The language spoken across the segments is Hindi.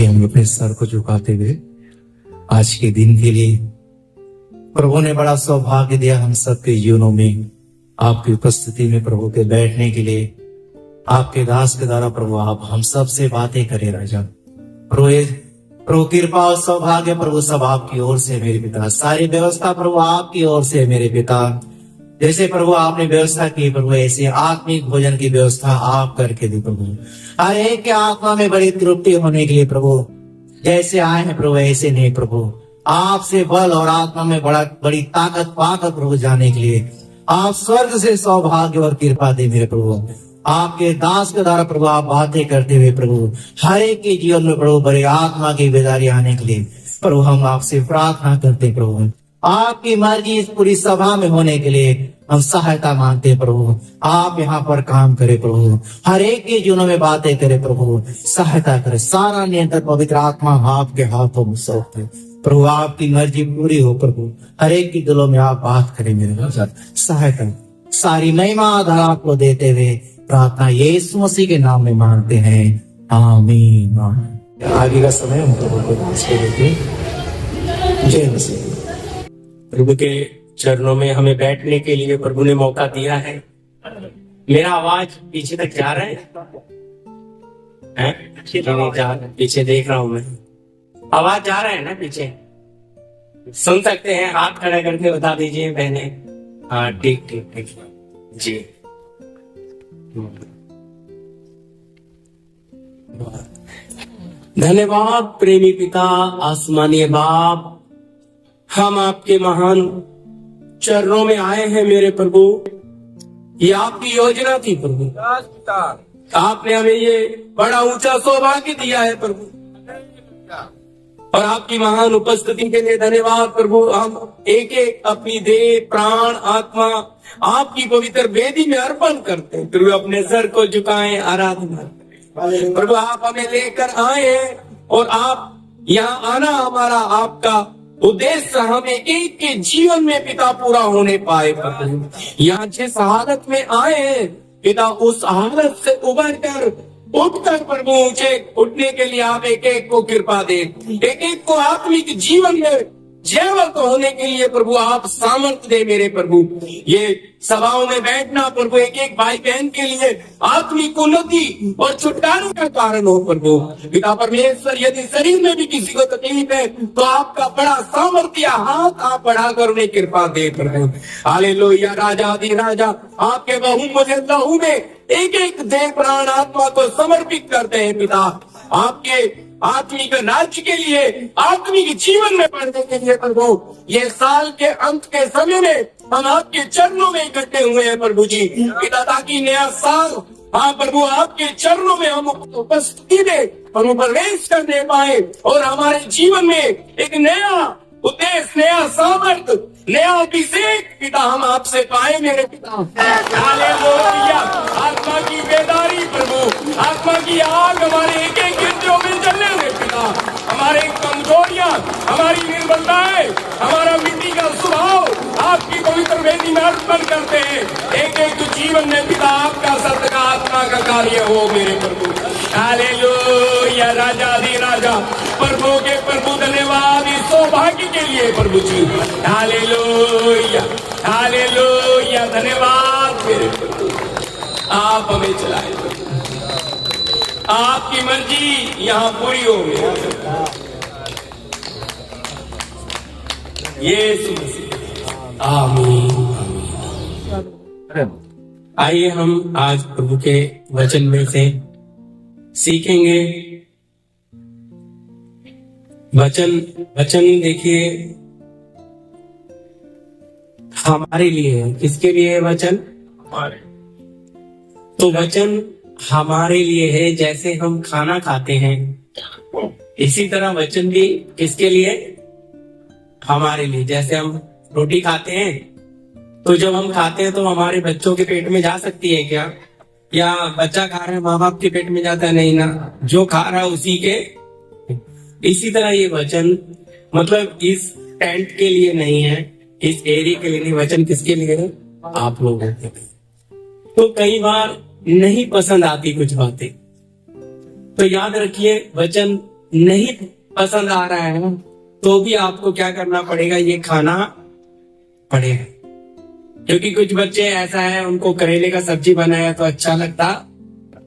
हम अपने सर को झुकाते हुए आज के दिन के लिए प्रभु ने बड़ा सौभाग्य दिया हम सबके जीवनों में, आपकी उपस्थिति में प्रभु के बैठने के लिए। आपके दास के द्वारा प्रभु आप हम सब से बातें करें राजा। प्रभु कृपा और सौभाग्य प्रभु सब आपकी ओर से मेरे पिता, सारी व्यवस्था प्रभु आपकी ओर से मेरे पिता। जैसे प्रभु आपने व्यवस्था की प्रभु, ऐसे आत्मिक भोजन की व्यवस्था आप करके दी प्रभु। हर एक के आत्मा में बड़ी तृप्ति होने के लिए प्रभु, जैसे आए हैं प्रभु ऐसे नहीं प्रभु, आपसे बल और आत्मा में बड़ी ताकत पाकर प्रभु जाने के लिए आप स्वर्ग से सौभाग्य और कृपा दे मेरे प्रभु। आपके दास के द्वारा प्रभु आप बातें करते हुए प्रभु हर एक के जीवन में प्रभु बड़े आत्मा की बेदारी आने के लिए प्रभु हम आपसे प्रार्थना करते प्रभु। आपकी मर्जी इस पूरी सभा में होने के लिए हम सहायता मांगते प्रभु। आप यहाँ पर काम करे प्रभु, हर एक के जीवनों में बातें करे प्रभु, सहायता करे। सारा नियंत्रण पवित्र आत्मा आपके हाथों में सौंपते प्रभु। आपकी मर्जी पूरी हो प्रभु, हर एक के दिलों में आप बात करें मेरे साथ, सहायता। सारी महिमा आधार आपको देते हुए प्रार्थना यीशु मसीह के नाम में मांगते हैं, आमीन। आगे का समय हम प्रभु को देते। जय मसीह। प्रभु के चरणों में हमें बैठने के लिए प्रभु ने मौका दिया है। मेरा आवाज पीछे तक जा रहा है? नहीं जा रहा, पीछे देख रहा हूं मैं। आवाज जा रहा है ना पीछे? सुन सकते हैं? हाथ खड़ा करके बता दीजिए बहने। हाँ ठीक ठीक ठीक जी। धन्यवाद प्रेमी पिता, आसमानी बाप, हम आपके महान चरणों में आए हैं मेरे प्रभु। ये आपकी योजना थी प्रभु, आपने हमें ये बड़ा ऊंचा सौभाग्य दिया है प्रभु, और आपकी महान उपस्थिति के लिए धन्यवाद प्रभु। हम एक एक अपनी देह प्राण आत्मा आपकी पवित्र वेदी में अर्पण करते हैं प्रभु। अपने सर को झुकाएं, आराधना प्रभु। आप हमें लेकर आए और आप यहाँ आना हमारा आपका उद्देश्य हमें एक के जीवन में पिता पूरा होने पाए प्रभु। यहाँ जिस हालत में आए हैं पिता, उस हालत से उबर कर उठकर प्रभु ऊंचे उठने के लिए आप एक एक को कृपा दे, एक एक को आत्मिक जीवन में जयवंत होने के लिए प्रभु आप सामर्थ्य दे मेरे प्रभु। ये सभाओं में बैठना प्रभु एक एक भाई बहन के लिए आत्मिक उन्नति और छुटकारे का कारण हो प्रभु। पिता परमेश्वर, यदि शरीर में भी किसी को तकलीफ है तो आपका बड़ा सामर्थ्य हाथ आप बढ़ाकर उन्हें कृपा दे प्रभु। हालेलुया। राजा आदि राजा, आपके बहुमूल्य लहू में एक एक देह प्राण आत्मा को समर्पित करते हैं पिता। आपके आत्मिक राज्य के लिए, आत्मिक जीवन में बढ़ने के लिए प्रभु, ये साल के अंत के समय में हम आपके चरणों में इकट्ठे हुए हैं प्रभु जी पिता, ताकि नया साल हाँ प्रभु आपके चरणों में हम उपस्थिति में हम प्रवेश करने पाए और हमारे जीवन में एक नया उद्देश्य, नया सामर्थ्य, नया अभिषेक पिता हम आपसे पाए मेरे पिता। हालेलुया। आत्मा की बेदारी प्रभु, आत्मा की आग हमारे एक एक इंद्रियों में जलने में पिता। हमारे कमजोरियां, हमारी निर्बलताएं, हमारा मिट्टी का स्वभाव आपकी पवित्र वेदी में अर्पण करते हैं। एक एक जीवन में पिता आपका सत्य का आत्मा का कार्य हो मेरे प्रभु। हालेलुया। राजा आदि राजा, प्रभु के प्रभु, धन्यवाद इस सौभाग्य के लिए प्रभु जी। Hallelujah hallelujah. धन्यवाद मेरे प्रभु, आप हमें चलाए, आपकी मर्जी यहाँ पूरी हो यीशु मसीह। आमीन। आइए हम आज प्रभु के वचन में से सीखेंगे। वचन देखिए हमारे लिए है। किसके लिए है वचन? तो वचन हमारे लिए है। जैसे हम खाना खाते हैं इसी तरह वचन भी किसके लिए? हमारे लिए। जैसे हम रोटी खाते हैं तो जब हम खाते हैं तो हमारे बच्चों के पेट में जा सकती है क्या? या बच्चा खा रहा है माँ बाप के पेट में जाता है? नहीं ना, जो खा रहा है उसी के। इसी तरह ये वचन मतलब इस टेंट के लिए नहीं है, इस एरिया के लिए नहीं। वचन किसके लिए है? आप लोगों के लिए। तो कई बार नहीं पसंद आती कुछ बातें, तो याद रखिए वचन नहीं पसंद आ रहा है तो भी आपको क्या करना पड़ेगा, ये खाना पड़ेगा। क्योंकि कुछ बच्चे ऐसा है, उनको करेले का सब्जी बनाया तो अच्छा लगता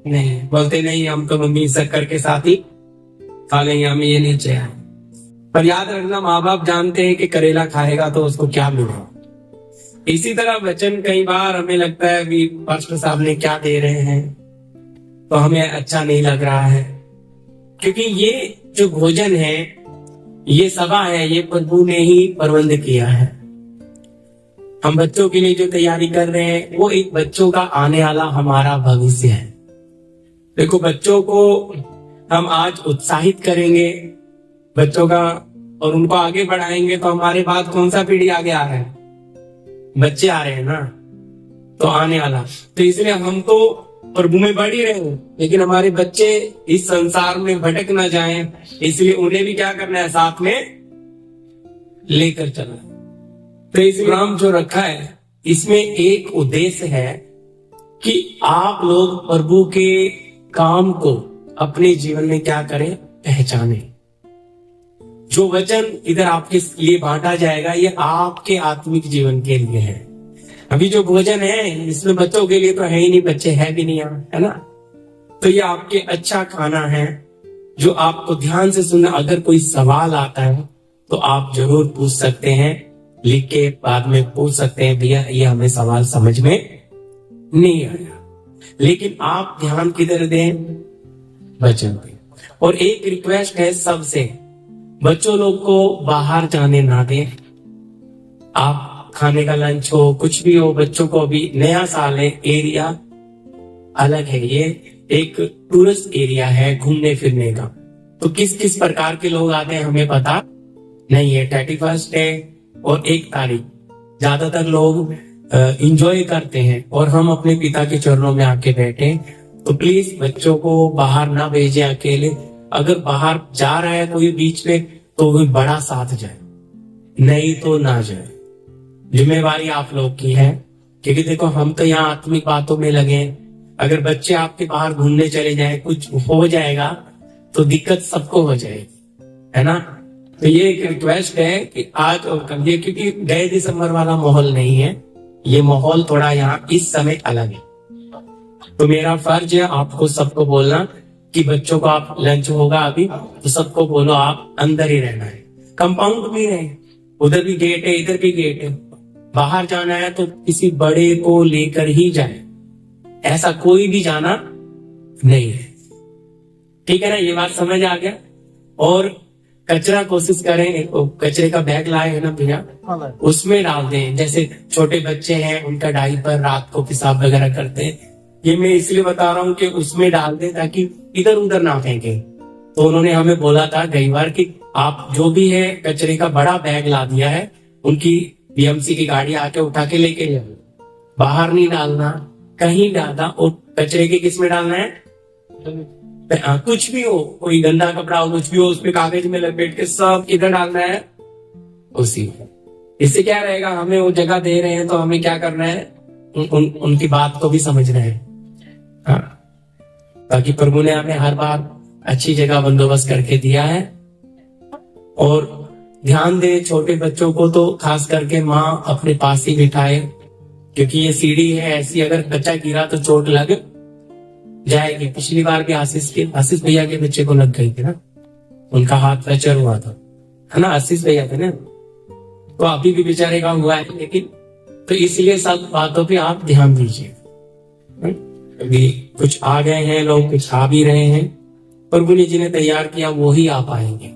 नहीं, बोलते नहीं हम तो मम्मी शक्कर के साथ ही खा लेंगे, हमें ये नहीं चाहिए। पर याद रखना, माँ बाप जानते हैं कि करेला खाएगा तो उसको क्या मिलेगा। इसी तरह वचन कई बार हमें लगता है कि पास्टर साहब ने क्या दे रहे हैं तो हमें अच्छा नहीं लग रहा है, क्योंकि ये जो भोजन है, ये सभा है, ये प्रभु ने ही प्रबंध किया है। हम बच्चों के लिए जो तैयारी कर रहे हैं वो एक बच्चों का आने वाला हमारा भविष्य है। देखो, बच्चों को हम आज उत्साहित करेंगे बच्चों का और उनको आगे बढ़ाएंगे तो हमारे बाद कौन सा पीढ़ी आगे आ रहा है, बच्चे आ रहे हैं ना, तो आने वाला। तो इसलिए हम तो प्रभु में बढ़ ही रहे हैं, लेकिन हमारे बच्चे इस संसार में भटक ना जाएं, इसलिए उन्हें भी क्या करना है, साथ में लेकर चलना। तो इस प्रोग्राम जो रखा है इसमें एक उद्देश्य है कि आप लोग प्रभु के काम को अपने जीवन में क्या करें, पहचाने। जो वचन इधर आपके लिए बांटा जाएगा ये आपके आत्मिक जीवन के लिए है। अभी जो भोजन है इसमें बच्चों के लिए तो है ही नहीं, बच्चे है भी नहीं यहाँ, है ना। तो ये आपके अच्छा खाना है जो आपको ध्यान से सुनना। अगर कोई सवाल आता है तो आप जरूर पूछ सकते हैं, लिख के बाद में पूछ सकते हैं, भैया ये हमें सवाल समझ में नहीं आया। लेकिन आप ध्यान किधर दें, वचन पे। और एक रिक्वेस्ट है सबसे, बच्चों लोग को बाहर जाने ना दें। आप खाने का लंच हो, कुछ भी हो, बच्चों को अभी नया साल है, एरिया अलग है, ये एक टूरिस्ट एरिया है घूमने फिरने का। तो किस किस प्रकार के लोग आते हैं हमें पता नहीं है। 31 है और 1 तारीख ज्यादातर लोग इंजॉय करते हैं और हम अपने पिता के चरणों में आके बैठे। तो प्लीज बच्चों को बाहर ना भेजें अकेले। अगर बाहर जा रहा है कोई बीच में तो वो बड़ा साथ जाए, नहीं तो ना जाए। जिम्मेवारी आप लोग की है, क्योंकि देखो हम तो यहाँ आत्मिक बातों में लगे हैं। अगर बच्चे आपके बाहर घूमने चले जाए, कुछ हो जाएगा तो दिक्कत सबको हो जाएगी, है ना। तो ये एक रिक्वेस्ट है कि आज और कल, ये क्योंकि गए दिसंबर वाला माहौल नहीं है, ये माहौल थोड़ा यहाँ इस समय अलग है। तो मेरा फर्ज है आपको सबको बोलना कि बच्चों को आप लंच होगा अभी तो सबको बोलो आप अंदर ही रहना है, कंपाउंड में रहे। उधर भी गेट है, इधर भी गेट है। बाहर जाना है तो किसी बड़े को लेकर ही जाए, ऐसा कोई भी जाना नहीं है, ठीक है ना। ये बात समझ आ गया। और कचरा कोशिश करें, कचरे का बैग लाए है ना भैया, उसमें डाल दें। जैसे छोटे बच्चे हैं उनका डायपर रात को पेशाब वगैरह करते हैं, ये मैं इसलिए बता रहा हूँ कि उसमें डाल दें ताकि इधर उधर ना फेंके। तो उन्होंने हमें बोला था कई बार कि आप जो भी है कचरे का बड़ा बैग ला दिया है, उनकी बीएमसी की गाड़ी आके उठा के लेके जाओ, बाहर नहीं डालना, कहीं डालना। और कचरे के किस में डालना है, कुछ भी हो, कोई गंदा कपड़ा हो, कुछ भी हो, उसमें कागज में लपेट के सब किधर डालना है, उसी में। इससे क्या रहेगा, हमें वो जगह दे रहे हैं तो हमें क्या करना है, उनकी बात को भी समझना है। हाँ, ताकि प्रभु ने हमें हर बार अच्छी जगह बंदोबस्त करके दिया है। और ध्यान दे छोटे बच्चों को तो खास करके माँ अपने पास ही बिठाए, क्योंकि ये सीढ़ी है ऐसी, अगर बच्चा गिरा तो चोट लग जाएगी। पिछली बार भी आशीष भैया के बच्चे को लग गई थी ना, उनका हाथ फ्रैक्चर हुआ था, है ना, आशीष भैया थे ना। तो अभी भी बेचारे का हुआ है, लेकिन तो इसलिए सब बातों पे आप ध्यान दीजिए। अभी कुछ आ गए हैं लोग, कुछ आ भी रहे हैं, प्रभु ने जिन्हें तैयार किया वो ही आ पाएंगे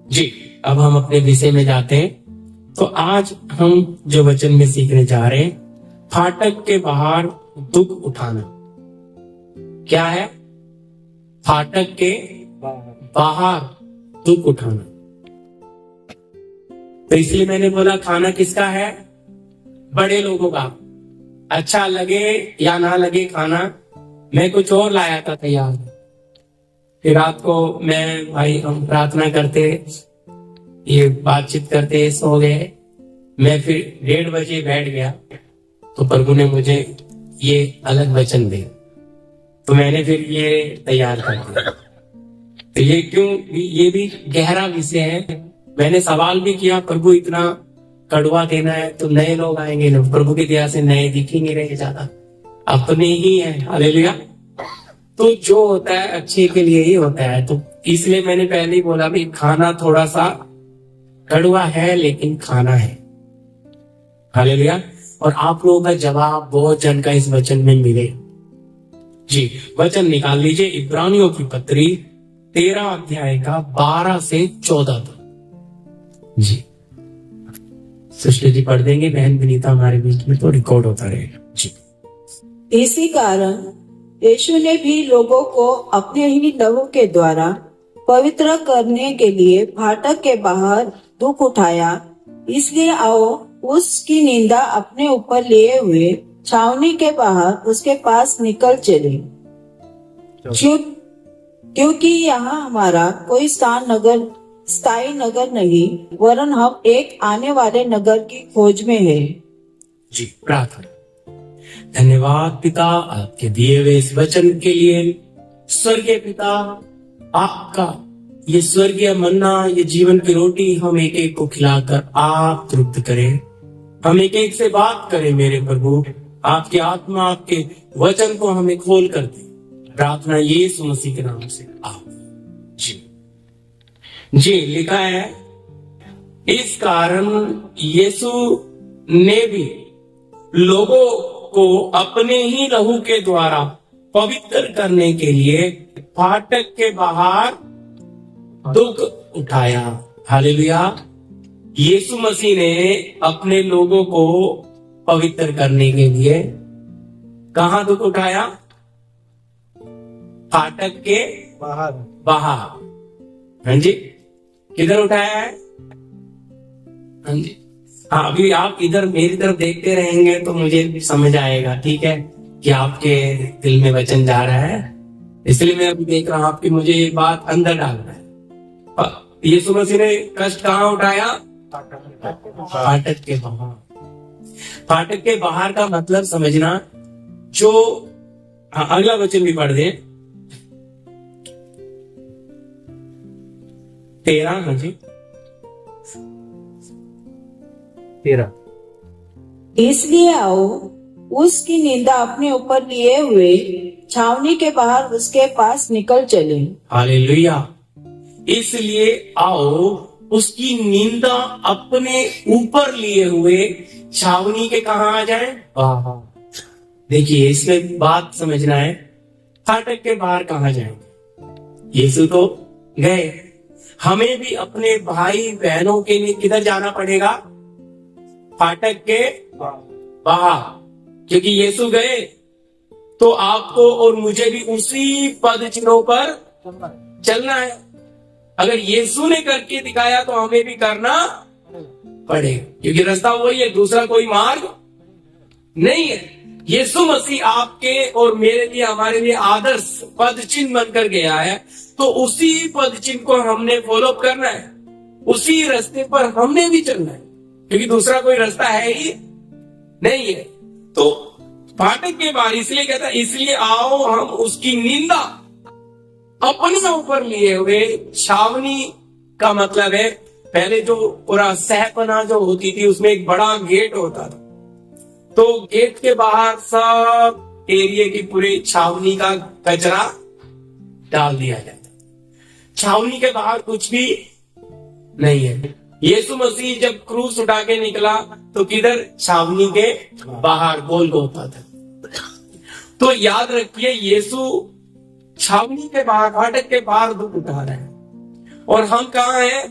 जी। अब हम अपने विषय में जाते हैं। तो आज हम जो वचन में सीखने जा रहे हैं, फाटक के बाहर दुख उठाना। क्या है, फाटक के बाहर दुख उठाना। तो इसलिए मैंने बोला खाना किसका है, बड़े लोगों का। अच्छा लगे या ना लगे खाना, मैं कुछ और लाया था तैयार। फिर रात को मैं भाई हम प्रार्थना करते, ये बातचीत करते, सो गए। मैं फिर 1:30 बजे बैठ गया तो प्रभु ने मुझे ये अलग वचन दे, तो मैंने फिर ये तैयार कर दिया। तो ये भी गहरा विषय है। मैंने सवाल भी किया, प्रभु इतना कड़वा देना है तो नए लोग आएंगे ना, प्रभु की दया से नए दिख ही नहीं रहे ज्यादा, अपने ही है। हालेलुया। तो जो होता है अच्छे के लिए ही होता है। तो इसलिए मैंने पहले ही बोला भी खाना थोड़ा सा कड़वा है लेकिन खाना है। हालेलुया। और आप लोगों का जवाब बहुत जन का इस वचन में मिले। जी, वचन निकाल लीजिए, इब्रानियों की पत्री 13 अध्याय का 12 से 14 तक। जी, सिस्टर जी पढ़ देंगे, बहन विनीता हमारे बीच में, तो रिकॉर्ड होता रहेगा। जी। इसी कारण यीशु ने भी लोगों को अपने ही लहू के द्वारा पवित्र करने के लिए फाटक के बाहर दुख उठाया। इसलिए आओ उसकी निंदा अपने ऊपर लिए हुए छावनी के बाहर उसके पास निकल चले, क्योंकि यहाँ हमारा कोई स्थायी नगर नहीं, वरन हम एक आने वाले नगर की खोज में है। जी, प्रार्थना। धन्यवाद पिता आपके दिए हुए इस वचन के लिए। स्वर्गीय पिता, आपका ये स्वर्गीय मन्ना, ये जीवन की रोटी हम एक एक को खिलाकर आप तृप्त करें। हम एक एक से बात करें मेरे प्रभु, आपकी आत्मा आपके वचन को हमें खोल कर दे। प्रार्थना यीशु मसीह के नाम से आप। जी जी, लिखा है, इस कारण यीशु ने भी लोगों को अपने ही लहू के द्वारा पवित्र करने के लिए फाटक के बाहर दुख उठाया। हालेलुया। यीशु मसीह ने अपने लोगों को पवित्र करने के लिए कहां दुख उठाया? फाटक के बाहर। हाँ जी, किधर उठाया है? हाँ जी, हाँ, अभी आप इधर मेरी तरफ देखते रहेंगे तो मुझे भी समझ आएगा, ठीक है, कि आपके दिल में वचन जा रहा है। इसलिए मैं अभी देख रहा हूं आपकी, मुझे ये बात अंदर डालना है। यीशु मसीह ने कष्ट कहाँ उठाया? फाटक के बाहर। फाटक के बाहर का मतलब समझना। जो अगला वचन भी पढ़ दे, 13। हाँ जी, 13। इसलिए आओ उसकी निंदा अपने ऊपर लिए हुए छावनी के बाहर उसके पास निकल चले। हालेलुया। इसलिए आओ उसकी निंदा अपने ऊपर लिए हुए छावनी के कहा आ जाए? बाहर। देखिए, इसमें बात समझना है, फाटक के बाहर कहाँ जाएंगे? यीशु तो गए, हमें भी अपने भाई बहनों के लिए किधर जाना पड़ेगा? फाटक के बाहर। क्योंकि यीशु गए तो आपको और मुझे भी उसी पद चिन्हों पर चलना है। अगर यीशु ने करके दिखाया तो हमें भी करना पड़ेगा, क्योंकि रास्ता वही है, दूसरा कोई मार्ग नहीं है। यीशु मसीह आपके और मेरे लिए, हमारे लिए आदर्श पद चिन्ह बनकर गया है, तो उसी पद चिन्ह को हमने फॉलो करना है, उसी रास्ते पर हमने भी चलना है, क्योंकि दूसरा कोई रास्ता है ही नहीं है। तो फाटक के बाहर इसलिए कहता है, इसलिए आओ हम उसकी निंदा अपने ऊपर लिए हुए। छावनी का मतलब है, पहले जो पूरा सहपना जो होती थी उसमें एक बड़ा गेट होता था, तो गेट के बाहर सब एरिया की पूरी छावनी का कचरा डाल दिया जाता। छावनी के बाहर कुछ भी नहीं है। यीशु मसीह जब क्रूस उठा के निकला तो किधर? छावनी के बाहर गोलगोथा था। तो याद रखिए, यीशु छावनी के बाहर, फाटक के बाहर दुख उठा रहे हैं, और हम कहाँ हैं?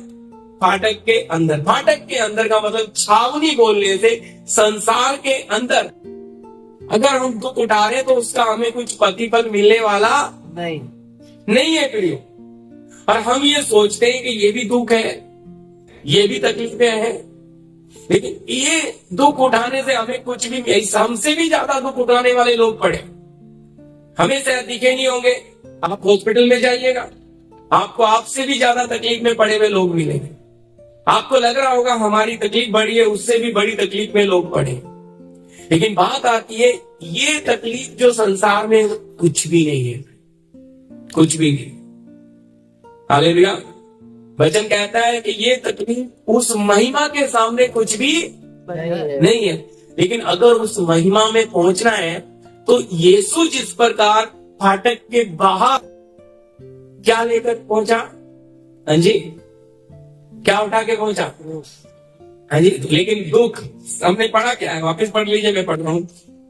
फाटक के अंदर। फाटक के अंदर का मतलब छावनी बोलने से संसार के अंदर अगर हम दुख उठा रहे हैं तो उसका हमें कुछ प्रतिफल मिलने वाला नहीं है प्रियो। और हम ये सोचते हैं कि ये भी दुख है, ये भी तकलीफें हैं, लेकिन ये दुख उठाने से हमें कुछ भी, हमसे भी ज्यादा दुख उठाने वाले लोग पड़े, हमें शायद दिखे नहीं होंगे। आप हॉस्पिटल में जाइएगा, आपको आपसे भी ज्यादा तकलीफ में पड़े हुए लोग मिलेंगे। आपको लग रहा होगा हमारी तकलीफ बड़ी है, उससे भी बड़ी तकलीफ में लोग पड़े। लेकिन बात आती है, ये तकलीफ जो संसार में कुछ भी नहीं है, कुछ भी नहीं। हालेलुया। वचन कहता है कि ये तकलीफ उस महिमा के सामने कुछ भी नहीं है। लेकिन अगर उस महिमा में पहुंचना है तो यीशु जिस प्रकार फाटक के बाहर क्या लेकर पहुंचा, हाँ जी, क्या उठा के पहुंचा, हाँ जी, लेकिन दुख हमने पढ़ा क्या है, वापस पढ़ लीजिए, मैं पढ़ रहा हूं।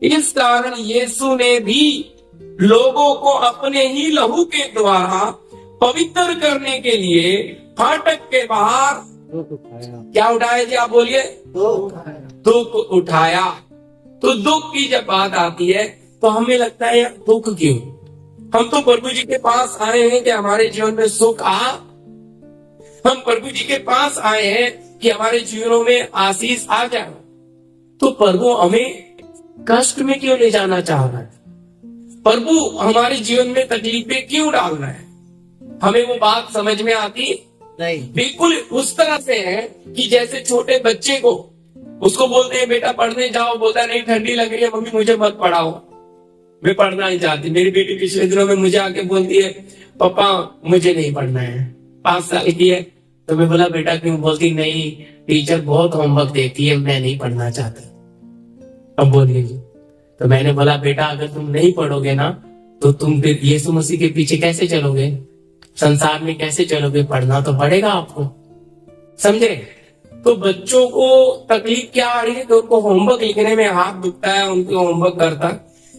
इस कारण यीशु ने भी लोगों को अपने ही लहू के द्वारा पवित्र करने के लिए फाटक के बाहर क्या उठाया जी, आप बोलिए, दुख उठाया। तो दुख की जब बात आती है तो हमें लगता है यार दुख क्यों, हम तो प्रभु जी के पास आए हैं कि हमारे जीवन में सुख आ, हम प्रभु जी के पास आए हैं कि हमारे जीवनों में आशीष आ जाए। तो प्रभु हमें कष्ट में क्यों ले जाना चाह रहा है, प्रभु हमारे जीवन में तकलीफें क्यों डाल रहा है, हमें वो बात समझ में आती नहीं। बिल्कुल उस तरह से है कि जैसे छोटे बच्चे को उसको बोलते हैं बेटा पढ़ने जाओ, बोलता है नहीं ठंडी लग रही है मम्मी मुझे मत पढ़ाओ, मैं पढ़ना नहीं चाहती। मेरी बेटी पिछले दिनों में मुझे आके बोलती है पापा मुझे नहीं पढ़ना है, 5 साल की है। तो मैं बोला बेटा क्यों, बोलती नहीं टीचर बहुत होमवर्क देती है, मैं नहीं पढ़ना चाहती। अब बोलिए जी, तो मैंने बोला बेटा अगर तुम नहीं पढ़ोगे ना तो तुम फिर यीशु मसीह के पीछे कैसे चलोगे, संसार में कैसे चलोगे, पढ़ना तो पड़ेगा आपको, समझे। तो बच्चों को तकलीफ क्या आ रही है कि उनको होमवर्क लिखने में हाथ दुखता है, उनको होमवर्क करता,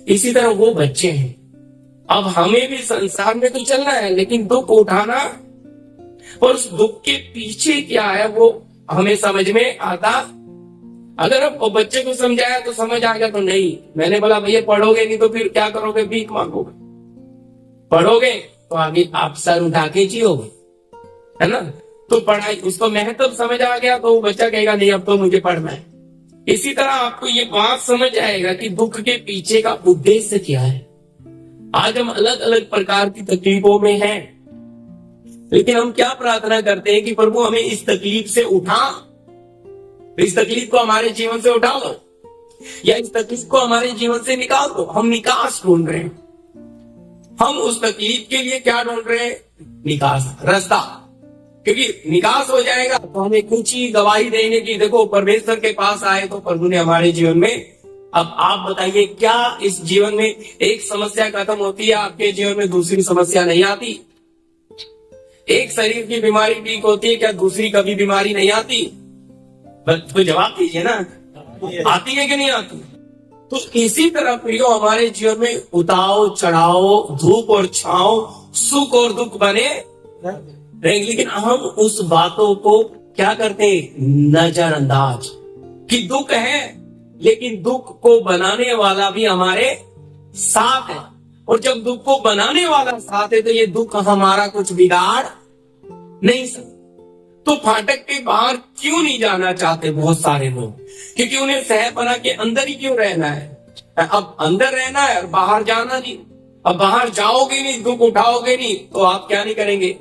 इसी तरह वो बच्चे हैं। अब हमें भी संसार में तो चलना है लेकिन दुख उठाना, और उस दुख के पीछे क्या है वो हमें समझ में आता। अगर अब बच्चे को समझाया तो समझ आ गया तो नहीं, मैंने बोला भैया पढ़ोगे नहीं तो फिर क्या करोगे, भीख मांगोगे, पढ़ोगे तो आगे आप सर उठा के जियोगे, है ना। तो पढ़ाई उसको महत्व समझ आ गया तो वो बच्चा कहेगा नहीं अब तो मुझे पढ़ना है। इसी तरह आपको ये बात समझ आएगा कि दुख के पीछे का उद्देश्य क्या है। आज हम अलग अलग प्रकार की तकलीफों में हैं, लेकिन हम क्या प्रार्थना करते हैं कि प्रभु हमें इस तकलीफ से उठा, इस तकलीफ को हमारे जीवन से उठा लो, या इस तकलीफ को हमारे जीवन से निकाल दो। हम निकास ढूंढ रहे हैं, हम उस तकलीफ के लिए क्या ढूंढ रहे हैं, निकास, रास्ता। क्योंकि निकास हो जाएगा तो हमें कुछ ही गवाही देंगे कि देखो परमेश्वर के पास आए तो प्रभु ने हमारे जीवन में। अब आप बताइए क्या इस जीवन में एक समस्या खत्म होती है आपके जीवन में दूसरी समस्या नहीं आती, एक शरीर की बीमारी ठीक होती है क्या दूसरी कभी बीमारी नहीं आती, तो जवाब दीजिए ना, आती है कि नहीं आती। तो इसी तरह प्रियो हमारे जीवन में उतार चढ़ाव, धूप और छांव, सुख और दुख बने रहेंगे, लेकिन हम उस बातों को क्या करते हैं, नजरअंदाज। कि दुख है लेकिन दुख को बनाने वाला भी हमारे साथ है, और जब दुख को बनाने वाला साथ है तो ये दुख हमारा कुछ बिगाड़ नहीं सकता। तो फाटक के बाहर क्यों नहीं जाना चाहते बहुत सारे लोग, क्योंकि उन्हें सहपना के अंदर ही क्यों रहना है। अब अंदर रहना है और बाहर जाना नहीं। अब बाहर जाओगे नहीं, दुख उठाओगे नहीं तो आप क्या नहीं करेंगे,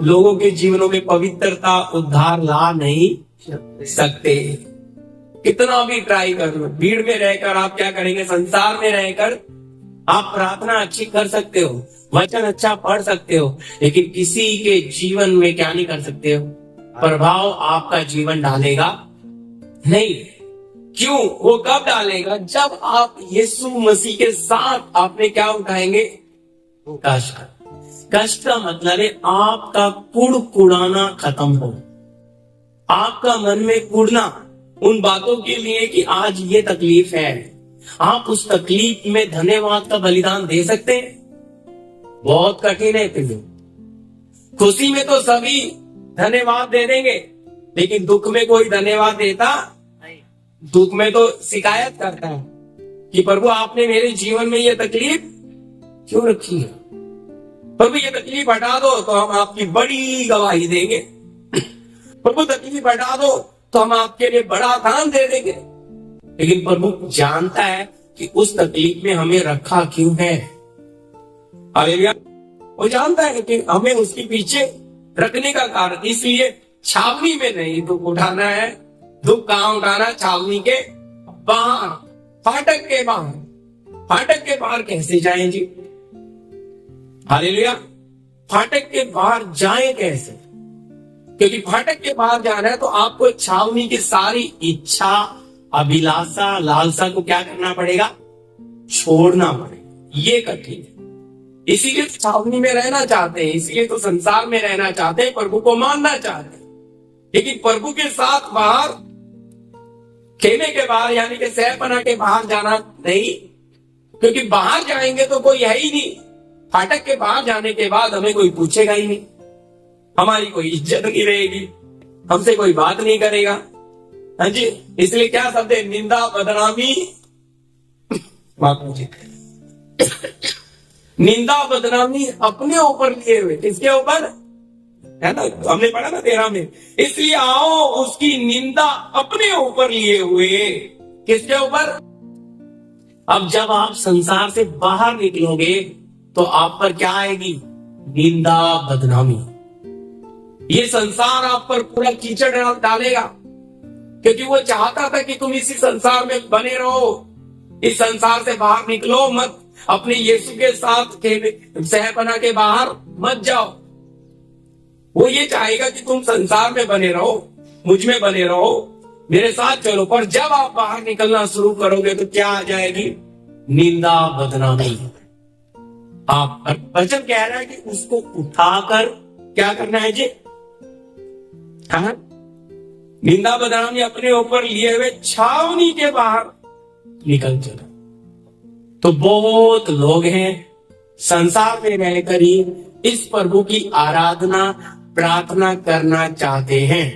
लोगों के जीवनों में पवित्रता, उद्धार ला नहीं सकते। कितना भी ट्राई कर लो, भीड़ में रहकर आप क्या करेंगे, संसार में रहकर आप प्रार्थना अच्छी कर सकते हो, वचन अच्छा पढ़ सकते हो, लेकिन किसी के जीवन में क्या नहीं कर सकते हो, प्रभाव आपका जीवन डालेगा नहीं। क्यों, वो कब डालेगा, जब आप यीशु मसीह के साथ आपने क्या उठाएंगे, कष्ट। कष्ट का मतलब है आपका कुड़कुड़ाना खत्म हो, आपका मन में कुड़ना उन बातों के लिए कि आज ये तकलीफ है। आप उस तकलीफ में धन्यवाद का बलिदान दे सकते हैं, बहुत कठिन है। खुशी में तो सभी धन्यवाद दे देंगे, लेकिन दुख में कोई धन्यवाद देता नहीं। दुख में तो शिकायत करता है कि प्रभु आपने मेरे जीवन में ये तकलीफ क्यों रखी है, प्रभु ये तकलीफ हटा दो तो हम आपकी बड़ी गवाही देंगे, प्रभु तकलीफ हटा दो तो हम आपके लिए बड़ा दान दे देंगे। लेकिन प्रभु जानता है कि उस तकलीफ में हमें रखा क्यों है। हालेलुया। वो जानता है कि हमें उसके पीछे रखने का कारण, इसलिए छावनी में नहीं दुख उठाना है। दुख कहाँ उठाना, छावनी के बाहर, फाटक के बाहर। फाटक के बाहर कैसे जाएं जी, हालेलुया। फाटक के बाहर जाएं कैसे? क्योंकि फाटक के बाहर जाना है तो आपको छावनी की सारी इच्छा, अभिलाषा, लालसा को क्या करना पड़ेगा? छोड़ना पड़ेगा। ये कठिन है। इसीलिए तो छावनी में रहना चाहते हैं, इसीलिए तो संसार में रहना चाहते हैं, प्रभु को मानना चाहते हैं, लेकिन प्रभु के साथ बाहर, खेमे के बाहर यानी कि सहपना के बाहर जाना नहीं, क्योंकि बाहर जाएंगे तो कोई है ही नहीं। फाटक के बाहर जाने के बाद हमें कोई पूछेगा ही नहीं, हमारी कोई इज्जत नहीं रहेगी, हमसे कोई बात नहीं करेगा। हाँ जी, इसलिए क्या शब्द है? निंदा, बदनामी। जी निंदा बदनामी अपने ऊपर लिए हुए। किसके ऊपर? है ना, हमने पढ़ा ना 13 में। इसलिए आओ उसकी निंदा अपने ऊपर लिए हुए। किसके ऊपर? अब जब आप संसार से बाहर निकलोगे तो आप पर क्या आएगी? निंदा, बदनामी। ये संसार आप पर पूरा कीचड़ डालेगा, क्योंकि वो चाहता था कि तुम इसी संसार में बने रहो, इस संसार से बाहर निकलो मत, अपने यीशु के साथ सहपना के बाहर मत जाओ। वो ये चाहेगा कि तुम संसार में बने रहो, मुझ में बने रहो, मेरे साथ चलो। पर जब आप बाहर निकलना शुरू करोगे तो क्या आ जाएगी? निंदा, बदनामी। आप वचन कह रहा है कि उसको उठाकर क्या करना है जी? हाँ, निंदा बदनामी अपने ऊपर लिए हुए छावनी के बाहर निकल चलो। तो बहुत लोग हैं संसार में रहकर ही इस प्रभु की आराधना, प्रार्थना करना चाहते हैं।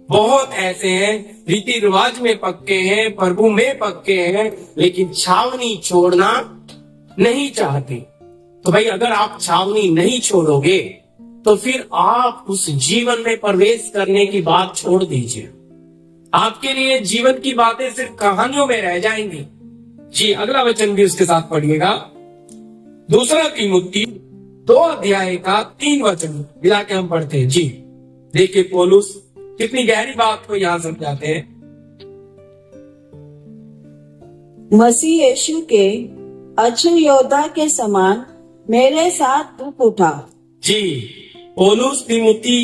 बहुत ऐसे हैं, रीति रिवाज में पक्के हैं, प्रभु में पक्के हैं, लेकिन छावनी छोड़ना नहीं चाहते। तो भाई, अगर आप छावनी नहीं छोड़ोगे तो फिर आप उस जीवन में प्रवेश करने की बात छोड़ दीजिए। आपके लिए जीवन की बातें सिर्फ कहानियों में रह जाएंगी। जी, अगला वचन भी उसके साथ पढ़िएगा। 2 तीमुथी 2 अध्याय का 3 वचन मिला के हम पढ़ते हैं। जी देखिए, पौलुस कितनी गहरी बात को यहाँ समझाते हैं। मसीह यीशु के अच्छे योद्धा के समान मेरे साथ दुख उठा। जी, पौलुस तीमुथी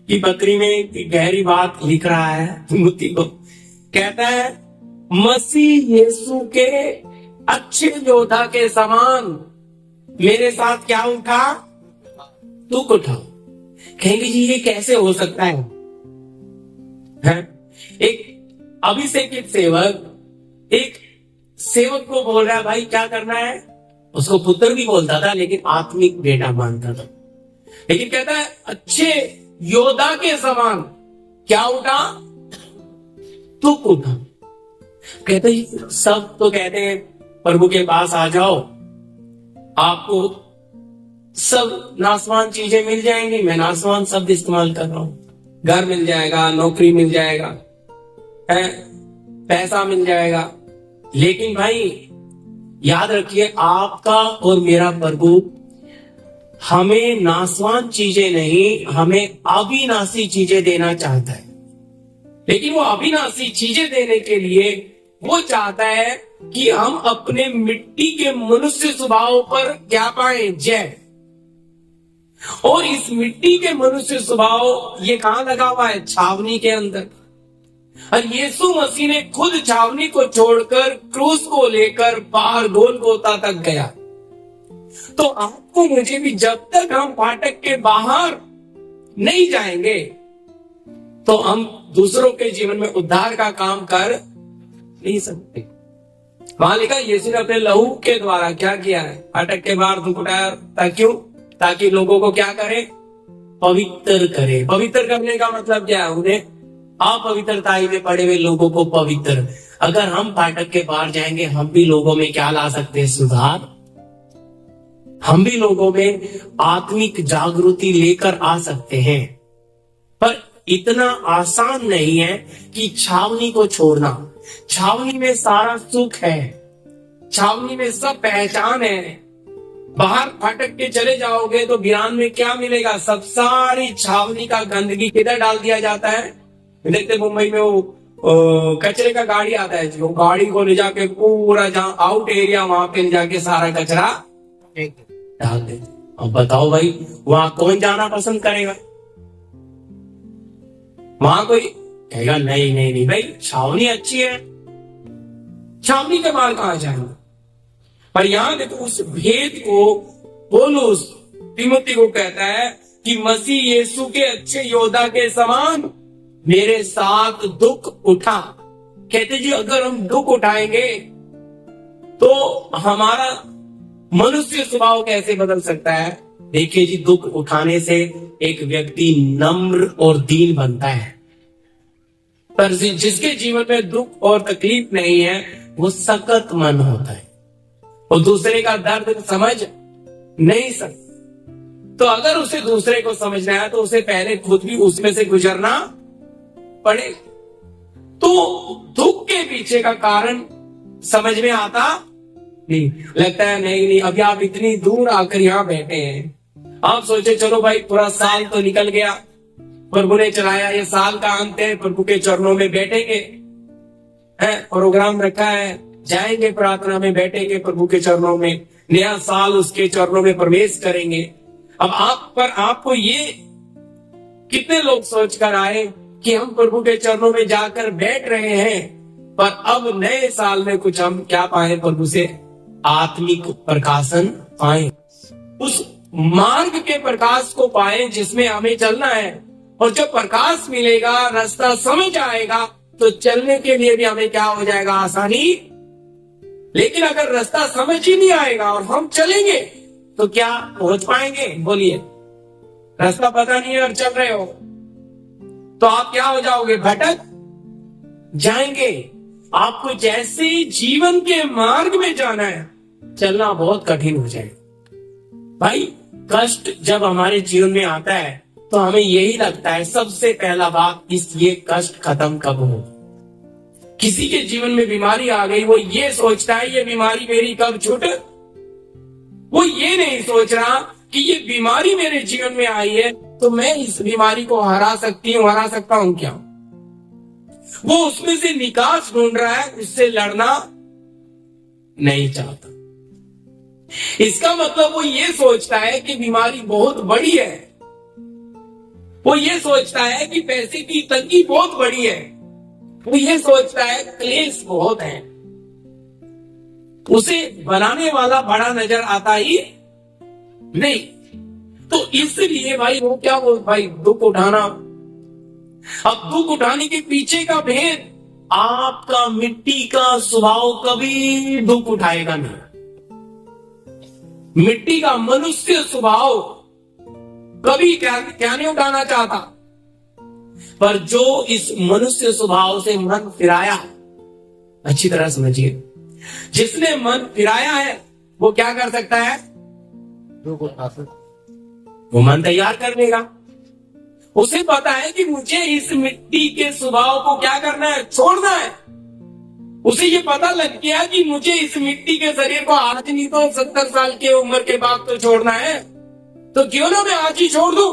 की पत्री में गहरी बात लिख रहा है। तीमुथी को कहता है, मसीह यीशु के अच्छे योद्धा के समान मेरे साथ क्या उठा? दुख उठा। कहेंगे जी ये कैसे हो सकता है? एक अभिषेकित सेवक एक सेवक को बोल रहा है, भाई क्या करना है? उसको पुत्र भी बोलता था, लेकिन आत्मिक बेटा मानता था। लेकिन कहता है अच्छे योद्धा के समान क्या उठा? दुख उठा। कहते हैं सब तो कहते हैं प्रभु के पास आ जाओ, आपको सब नासवान चीजें मिल जाएंगी। मैं नासवान शब्द इस्तेमाल कर रहा हूं। घर मिल जाएगा, नौकरी मिल जाएगा, पैसा मिल जाएगा। लेकिन भाई याद रखिए, आपका और मेरा प्रभु हमें नासवान चीजें नहीं, हमें अविनाशी चीजें देना चाहता है। लेकिन वो अविनाशी चीजें देने के लिए वो चाहता है कि हम अपने मिट्टी के मनुष्य स्वभाव पर क्या पाए? जय। और इस मिट्टी के मनुष्य स्वभाव ये कहां लगा हुआ है? छावनी के अंदर। और यीशु मसीह ने खुद छावनी को छोड़कर क्रूस को लेकर बाहर गोलगोता तक गया। तो आपको मुझे भी जब तक हम फाटक के बाहर नहीं जाएंगे तो हम दूसरों के जीवन में उद्धार का काम कर नहीं सकते। वहां लिखा यीशु ने अपने लहू के द्वारा क्या किया है? फाटक के बाहर दुख उठाया। क्यों? ताकि लोगों को क्या करे? पवित्र करे। पवित्र करने का मतलब क्या है? उन्हें अपवित्रताई में पड़े हुए लोगों को पवित्र। अगर हम फाटक के बाहर जाएंगे, हम भी लोगों में क्या ला सकते हैं? सुधार। हम भी लोगों में आत्मिक जागृति लेकर आ सकते हैं। पर इतना आसान नहीं है कि छावनी को छोड़ना। छावनी में सारा सुख है, छावनी में सब पहचान है। बाहर फाटक के चले जाओगे तो बिरान में क्या मिलेगा? सब सारी छावनी का गंदगी किधर डाल दिया जाता है? देखते मुंबई में वो कचरे का गाड़ी आता है, वो गाड़ी को ले जाके पूरा जहाँ आउट एरिया वहां पे ले जाके सारा कचरा डाल देते। अब बताओ भाई, वहां कौन जाना पसंद करेगा? वहां कोई कहेगा नहीं नहीं नहीं भाई, छावनी अच्छी है, छावनी के बाहर कहां जाएंगे? पर यहां देखो, उस भेद को पौलुस तिमोथी को कहता है कि मसीह यीशु के अच्छे योद्धा के समान मेरे साथ दुख उठा। कहते जी अगर हम दुख उठाएंगे तो हमारा मनुष्य स्वभाव कैसे बदल सकता है? देखिए जी, दुख उठाने से एक व्यक्ति नम्र और दीन बनता है, पर जिसके जीवन में दुख और तकलीफ नहीं है वो सख्त मन होता है, वो दूसरे का दर्द समझ नहीं सकता। तो अगर उसे दूसरे को समझना है तो उसे पहले खुद भी उसमें से गुजरना पड़ेगा। तो दुख के पीछे का कारण समझ में आता नहीं, लगता है नहीं नहीं अभी आप इतनी दूर आकर यहाँ बैठे हैं, आप सोचे चलो भाई पूरा साल तो निकल गया, प्रभु ने चलाया, ये साल का अंत है, प्रभु के चरणों में बैठेंगे, है प्रोग्राम रखा है, जाएंगे प्रार्थना में, बैठेंगे प्रभु के चरणों में, नया साल उसके चरणों में प्रवेश करेंगे। अब आपको ये कितने लोग सोच कर आए कि हम प्रभु के चरणों में जाकर बैठ रहे हैं, पर अब नए साल में कुछ हम क्या पाए? प्रभु से आत्मिक प्रकाशन पाए, उस मार्ग के प्रकाश को पाए जिसमें हमें चलना है। और जब प्रकाश मिलेगा, रास्ता समझ आएगा, तो चलने के लिए भी हमें क्या हो जाएगा? आसानी। लेकिन अगर रास्ता समझ ही नहीं आएगा और हम चलेंगे तो क्या पहुंच पाएंगे? बोलिए, रास्ता पता नहीं है और चल रहे हो तो आप क्या हो जाओगे? भटक जाएंगे। आपको जैसे जीवन के मार्ग में जाना है, चलना बहुत कठिन हो जाएगा। भाई, कष्ट जब हमारे जीवन में आता है तो हमें यही लगता है सबसे पहला बात, ये कष्ट खत्म कब हो। किसी के जीवन में बीमारी आ गई, वो ये सोचता है ये बीमारी मेरी कब छूटे। वो ये नहीं सोच रहा कि ये बीमारी मेरे जीवन में आई है तो मैं इस बीमारी को हरा सकता हूं क्या। वो उसमें से निकास ढूंढ रहा है, उससे लड़ना नहीं चाहता। इसका मतलब वो ये सोचता है कि बीमारी बहुत बड़ी है, वो ये सोचता है कि पैसे की तंगी बहुत बड़ी है, वो ये सोचता है क्लेश बहुत है। उसे बनाने वाला बड़ा नजर आता ही नहीं। तो इसलिए भाई वो क्या बोल, भाई दुख उठाना। अब दुख उठाने के पीछे का भेद, आपका मिट्टी का स्वभाव कभी दुख उठाएगा नहीं। मिट्टी का मनुष्य स्वभाव कभी क्या नहीं उठाना चाहता। पर जो इस मनुष्य स्वभाव से मन फिराया, अच्छी तरह समझिए, जिसने मन फिराया है वो क्या कर सकता है? वो मन तैयार कर लेगा। उसे पता है कि मुझे इस मिट्टी के स्वभाव को क्या करना है? छोड़ना है। उसे ये पता लग गया कि मुझे इस मिट्टी के शरीर को आज नहीं तो 70 साल की उम्र के बाद तो छोड़ना है, तो क्यों ना मैं आज ही छोड़ दूं।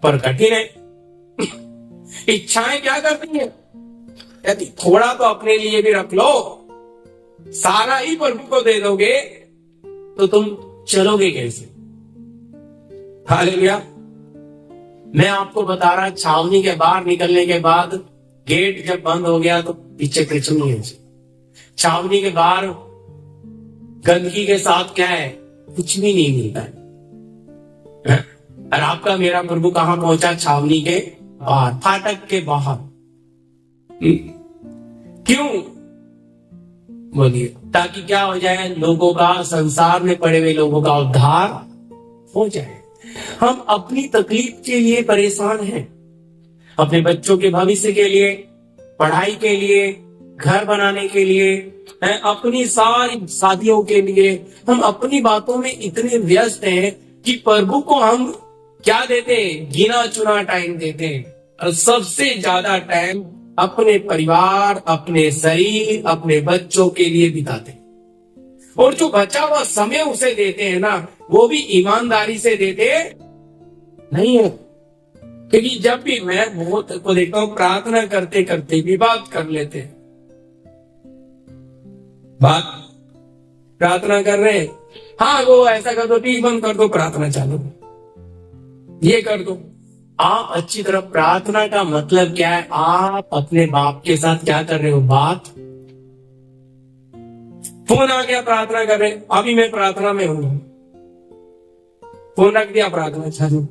पर कठिन है। इच्छाएं क्या करती है? यदि थोड़ा तो अपने लिए भी रख लो, सारा ही प्रभु को दे दोगे तो तुम चलोगे कैसे? हालेलुया। मैं आपको बता रहा, छावनी के बाहर निकलने के बाद गेट जब बंद हो गया तो पीछे कुछ नहीं है। छावनी के बाहर गंदगी के साथ क्या है? कुछ भी नहीं मिलता है। और आपका मेरा प्रभु कहां पहुंचा? छावनी के बाहर, फाटक के बाहर। क्यों? बोलिए, ताकि क्या हो जाए? लोगों का, संसार में पड़े हुए लोगों का उद्धार हो जाए। हम अपनी तकलीफ के लिए परेशान हैं, अपने बच्चों के भविष्य के लिए, पढ़ाई के लिए, घर बनाने के लिए, अपनी सारी शादियों के लिए। हम अपनी बातों में इतने व्यस्त हैं कि प्रभु को हम क्या देते हैं? गिना चुना टाइम देते हैं। और सबसे ज्यादा टाइम अपने परिवार, अपने शरीर, अपने बच्चों के लिए बिताते हैं। और जो बचा हुआ समय उसे देते हैं ना, वो भी ईमानदारी से देते नहीं है। क्योंकि जब भी मैं बहुत को देखता हूँ, प्रार्थना करते करते भी बात कर लेते हैं। बात प्रार्थना कर रहे हैं, हाँ वो ऐसा कर दो, टीवी बंद कर दो, प्रार्थना चालू, ये कर दो। आप अच्छी तरह, प्रार्थना का मतलब क्या है? आप अपने बाप के साथ क्या कर रहे हो? बात। फोन आ गया, प्रार्थना कर रहे, अभी मैं प्रार्थना में हूं, फोन रख दिया, प्रार्थना चालू।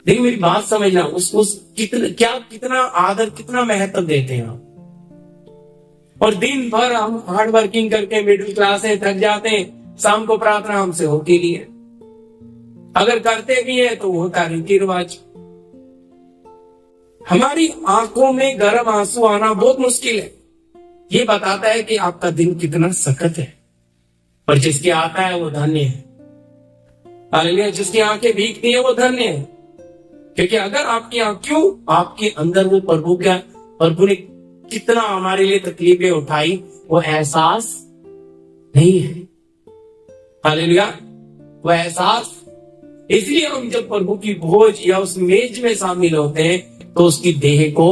देखिए मेरी बात समझना, उस कितना आदर, कितना महत्व देते हैं आप। और दिन भर हम हार्ड वर्किंग करके मिडिल क्लास है, थक जाते हैं, शाम को प्रार्थना हमसे होती नहीं है। अगर करते भी है तो वो होता रीति रिवाज। हमारी आंखों में गर्म आंसू आना बहुत मुश्किल है। ये बताता है कि आपका दिन कितना सख्त है। और जिसके आता है वो धन्य है। हालेलुया। जिसकी आंखें भीगती है वो धन्य है। क्योंकि अगर आपकी आंखों, आपके अंदर वो प्रभु ने कितना हमारे लिए तकलीफें उठाई, वो एहसास नहीं है। हालेलुया। वो एहसास, इसलिए हम जब प्रभु की भोज या उस मेज में शामिल होते हैं तो उसकी देह को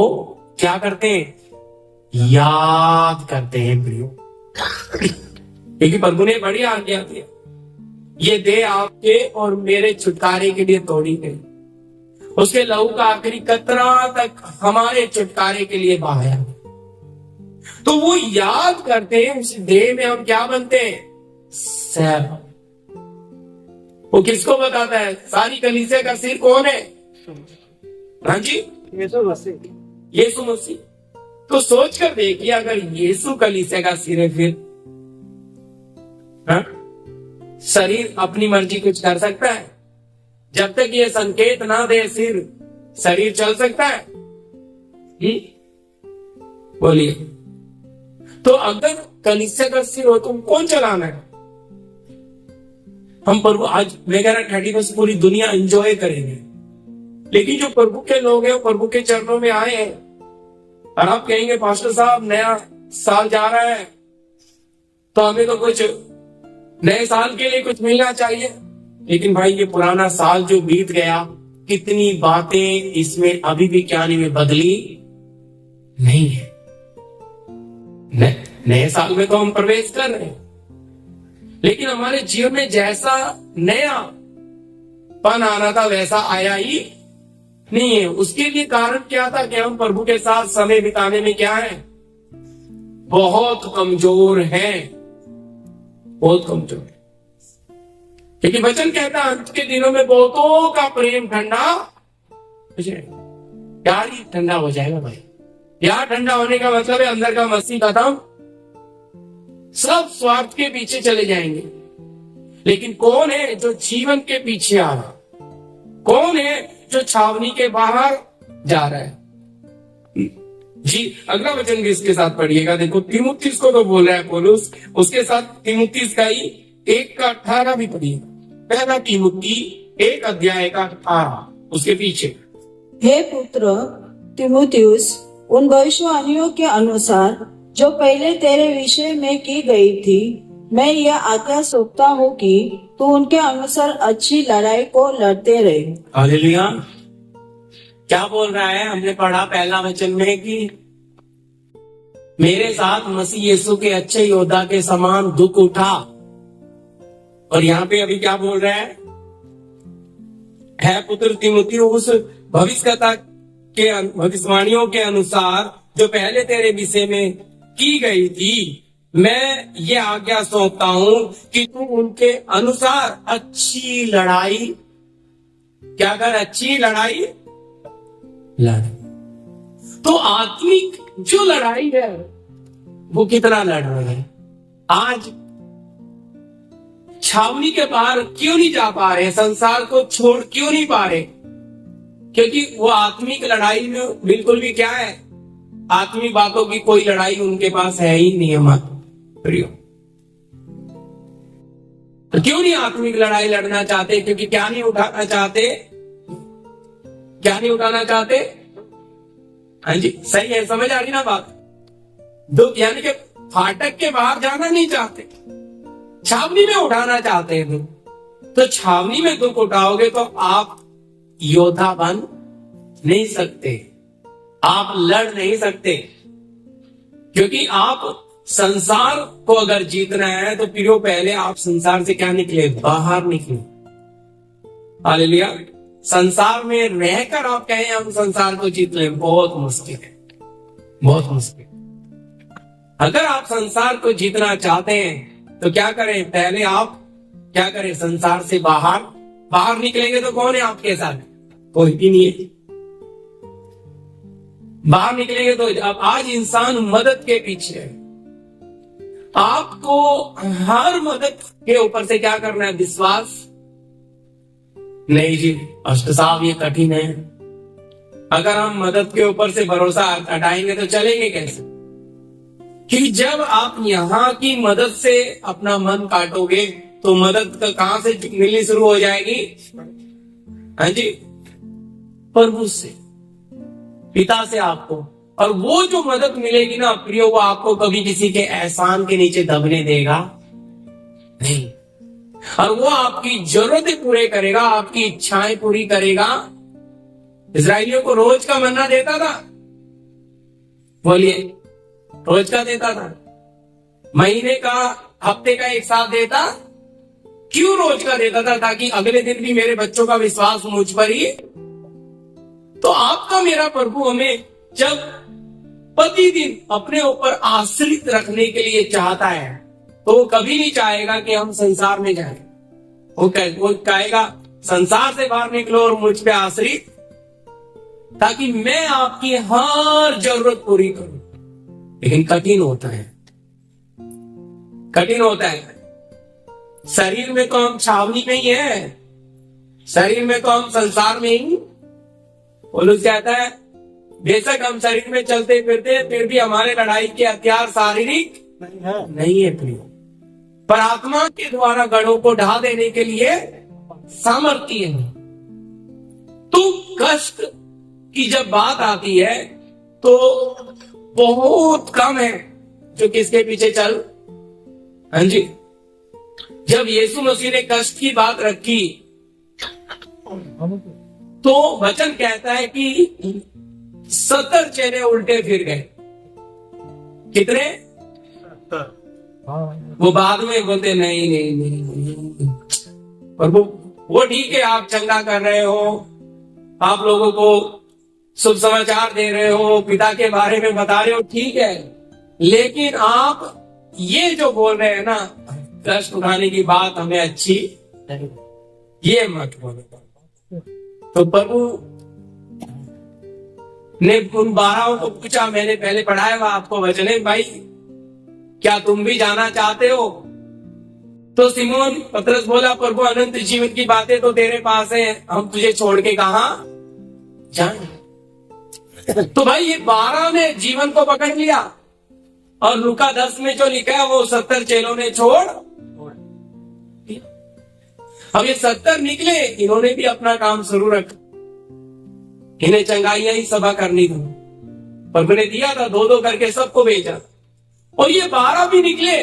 क्या करते हैं? याद करते हैं प्रियो। क्योंकि प्रभु ने बड़ी आज्ञा दिया, ये देह आपके और मेरे छुटकारे के लिए तोड़ी गई, उसके लहू का आखिरी कतरा तक हमारे छुटकारे के लिए बहाया। तो वो याद करते हैं, उस देह में हम क्या बनते हैं? सैब। वो किसको बताता है? सारी कलीसिया का सिर कौन है? हाँ जी, यीशु मसीह। तो सोच कर देखिए, अगर यीशु कलीसिया का सिर है, फिर हाँ? शरीर अपनी मर्जी कुछ कर सकता है? जब तक ये संकेत ना दे सिर, शरीर चल सकता है? बोलिए। तो अगर कलीसिया का सिर हो तो कौन चलाना है? हम प्रभु, आज वगैरह 31 पूरी दुनिया एंजॉय करेंगे, लेकिन जो प्रभु के लोग हैं वो प्रभु के चरणों में आए हैं। और आप कहेंगे पास्टर साहब नया साल जा रहा है तो हमें तो कुछ नए साल के लिए कुछ मिलना चाहिए। लेकिन भाई ये पुराना साल जो बीत गया, कितनी बातें इसमें अभी भी क्या नहीं में बदली नहीं है। नए साल में तो हम प्रवेश कर रहे हैं, लेकिन हमारे जीवन में जैसा नया पन आना था वैसा आया ही नहीं है। उसके लिए कारण क्या था? कि हम प्रभु के साथ समय बिताने में क्या है? बहुत कमजोर हैं, बहुत कमजोर है। क्योंकि वचन कहता है अंत के दिनों में बहुतों का प्रेम ठंडा, प्यार ही ठंडा हो जाएगा भाई। प्यार ठंडा होने का मतलब है अंदर का मसीह खत्म, सब स्वार्थ के पीछे चले जाएंगे। लेकिन कौन है जो जीवन के पीछे आ रहा? कौन है जो छावनी के बाहर जा रहा है? जी अगला वचन भी इसके साथ पढ़िएगा। देखो तीमुथियुस को तो बोल रहा है पौलुस, उसके साथ तीमुथियुस का ही 1:18 भी पढ़िएगा। पहला तीमुथी 1:18 उसके पीछे। हे पुत्र तीमुथियुस, उन भविष्यवाणियों के अनुसार जो पहले तेरे विषय में की गई थी, मैं यह आज्ञा सौंपता हूँ कि तू उनके अनुसार अच्छी लड़ाई को लड़ते रहे। हालेलुया। क्या बोल रहा है? हमने पढ़ा पहला वचन में कि मेरे साथ मसीह यीशु के अच्छे योद्धा के समान दुख उठा। और यहाँ पे अभी क्या बोल रहा है पुत्र तीमुथियुस, भविष्यता के भविष्यवाणियों के अनुसार जो पहले तेरे विषय में की गई थी, मैं ये आज्ञा सौंपता हूं कि तू उनके अनुसार अच्छी लड़ाई क्या कर? अच्छी लड़ाई लड़। तो आत्मिक जो लड़ाई है वो कितना लड़ रहे हैं? आज छावनी के बाहर क्यों नहीं जा पा रहे? संसार को छोड़ क्यों नहीं पा रहे? क्योंकि वो आत्मिक लड़ाई में बिल्कुल भी क्या है? आत्मिक बातों की कोई लड़ाई उनके पास है ही नहीं। हमारे प्रियो, तो क्यों नहीं आत्मिक लड़ाई लड़ना चाहते? क्योंकि क्या नहीं उठाना चाहते? क्या नहीं उठाना चाहते? हाँ जी सही है, समझ आ रही ना बात? दुख यानी कि फाटक के बाहर जाना नहीं चाहते, छावनी में उठाना चाहते हैं दुख। तो छावनी में दुख उठाओगे तो आप योद्धा बन नहीं सकते, आप लड़ नहीं सकते, क्योंकि आप संसार को अगर जीतना है तो प्रियो पहले आप संसार से क्या निकले, बाहर निकले। हालेलुया। संसार में रहकर आप कहें हम संसार को जीत लें, बहुत मुश्किल है, बहुत मुश्किल। अगर आप संसार को जीतना चाहते हैं तो क्या करें, पहले आप क्या करें, संसार से बाहर निकलेंगे तो कौन है आपके साथ, कोई भी नहीं है। बाहर निकलेंगे तो अब आज इंसान मदद के पीछे है। आपको हर मदद के ऊपर से क्या करना है, विश्वास नहीं जी अष्ट साहब ये कठिन है। अगर हम मदद के ऊपर से भरोसा हटाएंगे तो चलेंगे कैसे, कि जब आप यहाँ की मदद से अपना मन काटोगे तो मदद कहां से मिलनी शुरू हो जाएगी, हाँ जी, प्रभु से, पिता से आपको। और वो जो मदद मिलेगी ना प्रियो, वो आपको कभी किसी के एहसान के नीचे दबने देगा नहीं, और वो आपकी जरूरतें पूरे करेगा, आपकी इच्छाएं पूरी करेगा। इजराइलियों को रोज का मन्ना देता था, बोलिए, रोज का देता था, महीने का, हफ्ते का एक साथ देता। क्यों रोज का देता था, ताकि अगले दिन भी मेरे बच्चों का विश्वास मुझ पर ही। तो आपका मेरा प्रभु हमें जब प्रतिदिन अपने ऊपर आश्रित रखने के लिए चाहता है तो वो कभी नहीं चाहेगा कि हम संसार में जाएं। वो कहेगा संसार से बाहर निकलो और मुझ पे आश्रित, ताकि मैं आपकी हर जरूरत पूरी करूं। लेकिन कठिन होता है, कठिन होता है। शरीर में तो हम छावनी में ही है, शरीर में तो हम संसार में ही। पौलुस कहता है बेशक हम शरीर में चलते फिरते फिर भी हमारे लड़ाई के हथियार शारीरिक नहीं है प्रिय, पर आत्मा के द्वारा गढ़ों को ढा देने के लिए सामर्थ्य है। तो कष्ट की जब बात आती है तो बहुत कम है जो किसके पीछे चल, हाँ जी। जब यीशु मसीह ने कष्ट की बात रखी तो वचन कहता है कि 70 चेहरे उल्टे फिर गए। कितने? वो बाद में बोलते नहीं नहीं नहीं, नहीं। और वो ठीक है, आप चंगा कर रहे हो, आप लोगों को शुभ समाचार दे रहे हो, पिता के बारे में बता रहे हो, ठीक है, लेकिन आप ये जो बोल रहे हैं ना, कष्ट उठाने की बात हमें अच्छी नहीं, ये मत बोलो। तो प्रभु ने उन 12 को पूछा, मैंने पहले पढ़ाया हुआ आपको वचन है, भाई क्या तुम भी जाना चाहते हो? तो सिमोन पतरस बोला, प्रभु अनंत जीवन की बातें तो तेरे पास है, हम तुझे छोड़ के कहां जाएं? तो भाई ये 12 ने जीवन को पकड़ लिया, और लूका 10 में जो लिखा है वो 70 चेलों ने छोड़। अब ये 70 निकले, इन्होंने भी अपना काम शुरू रखा, इन्हें चंगाइयां ही सभा करनी थी, प्रभु ने दिया था 2-2 करके सबको भेजा। और ये 12 भी निकले,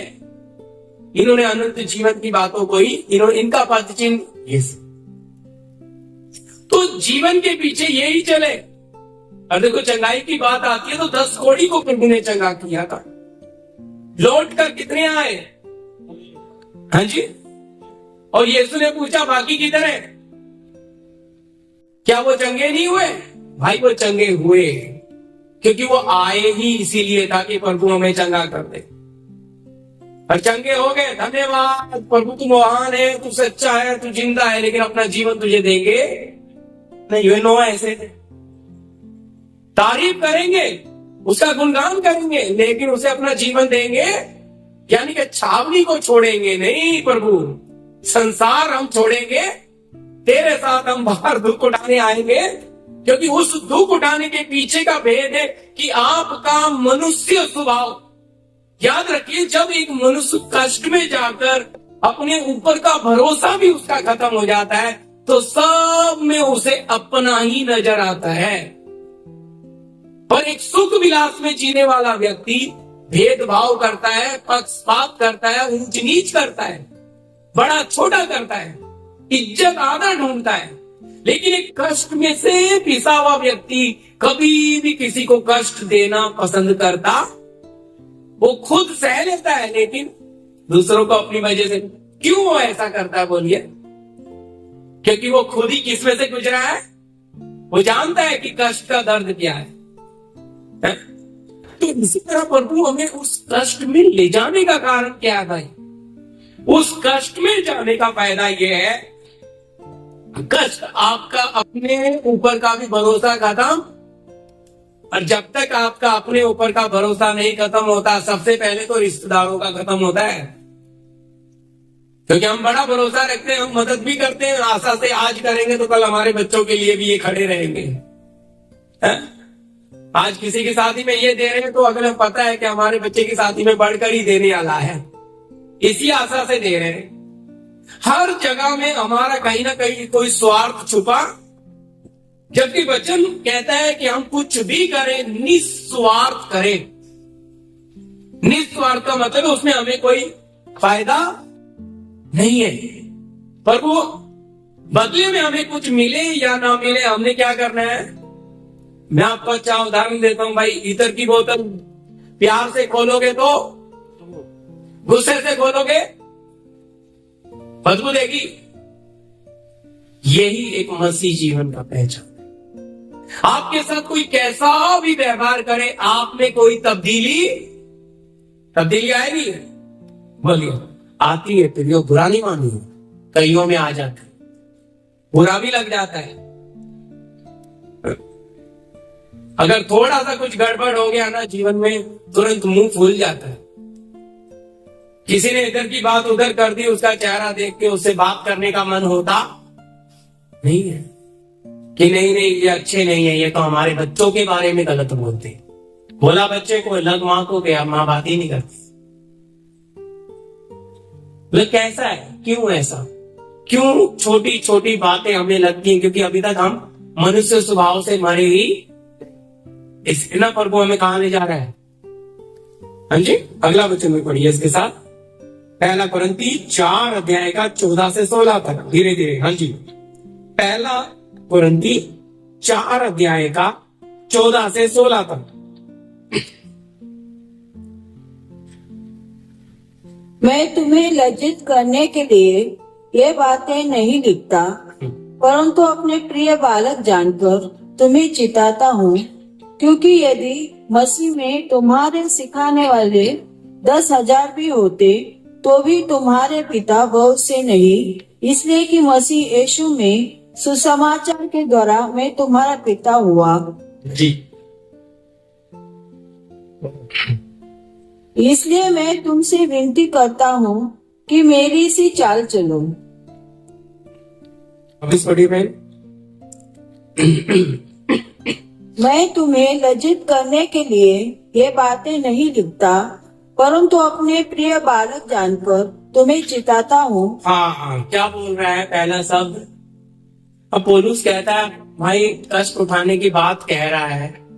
इन्होंने अनंत जीवन की बातों को ही, इनका पद चिन्ह ये। तो जीवन के पीछे यही चले। और देखो चंगाई की बात आती है तो 10 कोड़ी को प्रभु ने चंगा किया था, लौट कर कितने आए, हाँ जी। और यीशु ने पूछा बाकी किधर है? क्या वो चंगे नहीं हुए? भाई वो चंगे हुए, क्योंकि वो आए ही इसीलिए ताकि प्रभु हमें चंगा कर दे। और चंगे हो गए, धन्यवाद प्रभु, तू महान है, तू सच्चा है, तू जिंदा है, लेकिन अपना जीवन तुझे देंगे नहीं। वे 9 ऐसे थे, तारीफ करेंगे, उसका गुणगान करेंगे, लेकिन उसे अपना जीवन देंगे, यानी कि छावनी को छोड़ेंगे नहीं। प्रभु संसार हम छोड़ेंगे, तेरे साथ हम बाहर दुख उठाने आएंगे, क्योंकि उस दुख उठाने के पीछे का भेद है कि आपका मनुष्य स्वभाव। याद रखिए, जब एक मनुष्य कष्ट में जाकर अपने ऊपर का भरोसा भी उसका खत्म हो जाता है तो सब में उसे अपना ही नजर आता है। पर एक सुख विलास में जीने वाला व्यक्ति भेदभाव करता है, पक्षपात करता है, ऊंच नीच करता है, बड़ा छोटा करता है, इज्जत आदर ढूंढता है। लेकिन एक कष्ट में से पिसा हुआ व्यक्ति कभी भी किसी को कष्ट देना पसंद करता वो खुद सह लेता है, लेकिन दूसरों को अपनी वजह से क्यों वो ऐसा करता है बोलिए? क्योंकि वो खुद ही किस में से गुजरा है, वो जानता है कि कष्ट का दर्द क्या है? तो इसी तरह प्रभु हमें उस कष्ट में ले जाने का कारण क्या है? उस कष्ट में जाने का फायदा यह है, कष्ट आपका अपने ऊपर का भी भरोसा खत्म, और जब तक आपका अपने ऊपर का भरोसा नहीं खत्म होता, सबसे पहले तो रिश्तेदारों का खत्म होता है। क्योंकि हम बड़ा भरोसा रखते हैं, हम मदद भी करते हैं आशा से, आज करेंगे तो कल हमारे बच्चों के लिए भी ये खड़े रहेंगे। आज किसी की शादी में ये दे रहे हैं तो अगले पता है कि हमारे बच्चे की शादी में बढ़कर ही देने वाला है, इसी आशा से दे रहे हैं। हर जगह में हमारा कहीं ना कहीं कोई स्वार्थ छुपा, जबकि वचन कहता है कि हम कुछ भी करें निस्वार्थ करें। निस्वार्थ का मतलब है उसमें हमें कोई फायदा नहीं है, पर वो बदले में हमें कुछ मिले या ना मिले, हमने क्या करना है? मैं आपको अच्छा उदाहरण देता हूं भाई। इतर की बोतल प्यार से खोलोगे तो, गुस्से से खोलोगे बदबू देगी। यही एक मसीह जीवन का पहचान है। आपके साथ कोई कैसा भी व्यवहार करे, आप में कोई तब्दीली आएगी? बोलिए, आती है। फिर वो बुरा नहीं मानी, कईयों में आ जाता है, बुरा भी लग जाता है। अगर थोड़ा सा कुछ गड़बड़ हो गया ना जीवन में, तुरंत मुंह फूल जाता है। किसी ने इधर की बात उधर कर दी, उसका चेहरा देख के उससे बात करने का मन होता नहीं है कि नहीं ये अच्छे नहीं है, ये तो हमारे बच्चों के बारे में गलत बोलते। बोला बच्चे को, लग मां को गया, मां बात ही नहीं करती। कैसा है? क्यों ऐसा? क्यों छोटी छोटी बातें हमें लगती हैं? क्योंकि अभी तक हम मनुष्य स्वभाव से मरे ही। इसलिए ना प्रभु हमें कहां ले जा रहा है? हाँ जी, अगला वचन में पढ़िए इसके साथ, पहला कुरिन्ती 4 अध्याय का 14 से 16 तक। धीरे धीरे, हाँ जी, पहला कुरिन्ती 4 अध्याय का 14 से 16 तक। मैं तुम्हें लज्जित करने के लिए ये बातें नहीं लिखता, परंतु अपने प्रिय बालक जानकर तुम्हें चिताता हूँ, क्योंकि यदि मसीह में तुम्हारे सिखाने वाले 10,000 भी होते तो भी तुम्हारे पिता बहुत से नहीं, इसलिए कि मसीह यीशु में सुसमाचार के द्वारा मैं तुम्हारा पिता हुआ। जी, इसलिए मैं तुमसे विनती करता हूँ कि मेरी सी चाल चलो। मैं तुम्हें लज्जित करने के लिए ये बातें नहीं लिखता, परंतु अपने प्रिय बालक जानकर तुम्हें चिताता हूँ। हाँ, क्या बोल रहा है पहला शब्द? अब पौलुस कहता है भाई कष्ट उठाने की बात कह रहा है,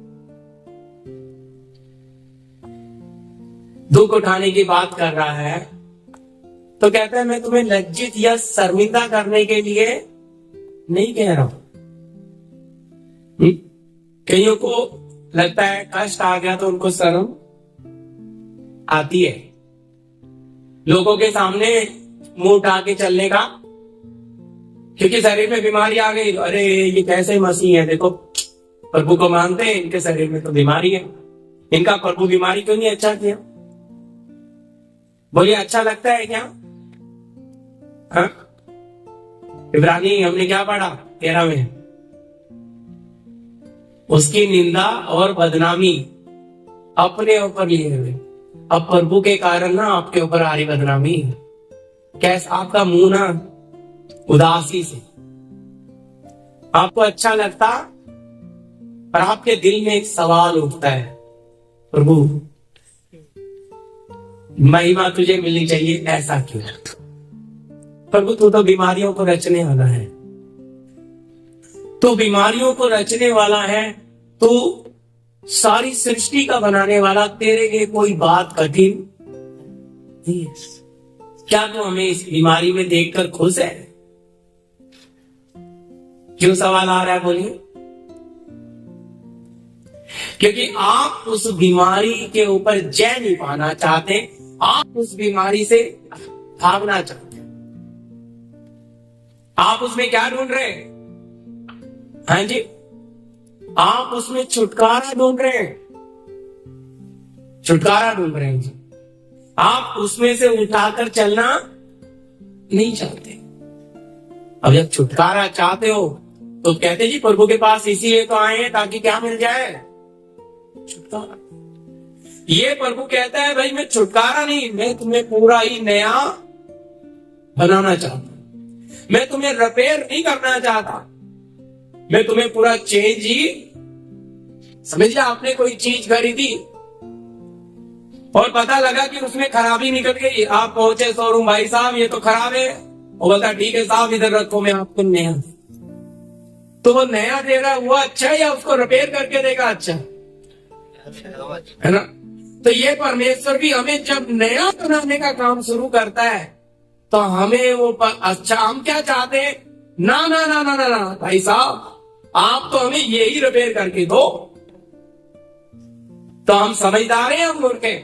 दुख उठाने की बात कर रहा है, तो कहता है मैं तुम्हें लज्जित या शर्मिंदा करने के लिए नहीं कह रहा हूं। कईयों को लगता है कष्ट आ गया तो उनको शर्म आती है, लोगों के सामने मुंह उठा के चलने का, क्योंकि शरीर में बीमारी आ गई। अरे ये कैसे मसीह है, देखो प्रभु को मानते हैं, इनके शरीर में तो बीमारी है, इनका प्रभु बीमारी क्यों नहीं अच्छा किया? बोलिए, अच्छा लगता है क्या? हाँ, इब्रानी हमने क्या पढ़ा 13 में, उसकी निंदा और बदनामी अपने ऊपर लिए हुए। अब प्रभु के कारण ना आपके ऊपर आ रही बदनामी। कैसा आपका मुंह ना उदासी से, आपको अच्छा लगता, पर आपके दिल में एक सवाल उठता है, प्रभु महिमा तुझे मिलनी चाहिए, ऐसा क्यों? प्रभु तू तो बीमारियों को रचने वाला है, तो बीमारियों को रचने वाला है, तो सारी सृष्टि का बनाने वाला, तेरे लिए कोई बात कठिन नहीं है। क्या तू हमें इस बीमारी में देखकर खुश है? क्यों सवाल आ रहा है बोलिए? क्योंकि आप उस बीमारी के ऊपर जय नहीं पाना चाहते, आप उस बीमारी से भागना चाहते हैं। आप उसमें क्या ढूंढ रहे हैं? हाँ जी, आप उसमें छुटकारा ढूंढ रहे हैं, छुटकारा ढूंढ रहे हैं जी। आप उसमें से उठाकर चलना नहीं चाहते। अब जब छुटकारा चाहते हो तो कहते जी प्रभु के पास इसीलिए तो आए हैं ताकि क्या मिल जाए? छुटकारा। ये प्रभु कहता है भाई मैं छुटकारा नहीं, मैं तुम्हें पूरा ही नया बनाना चाहता हूं। मैं तुम्हें रिपेयर नहीं करना चाहता, मैं तुम्हें पूरा चेंज ही। समझिए आपने कोई चीज खरीदी और पता लगा कि उसमें खराबी निकल गई, आप पहुंचे शोरूम, भाई साहब ये तो खराब है, वो बोलता ठीक है साहब इधर रखो मैं आपको नया। तो वो नया दे रहा है वो अच्छा है या उसको रिपेयर करके देगा? अच्छा है ना। तो ये परमेश्वर भी हमें जब नया बनाने का काम शुरू करता है तो हमें वो अच्छा, हम क्या चाहते हैं? ना ना ना ना ना ना भाई साहब आप तो हमें यही रिपेयर करके दो। तो हम समझदार हैं, हम मूर्ख हैं,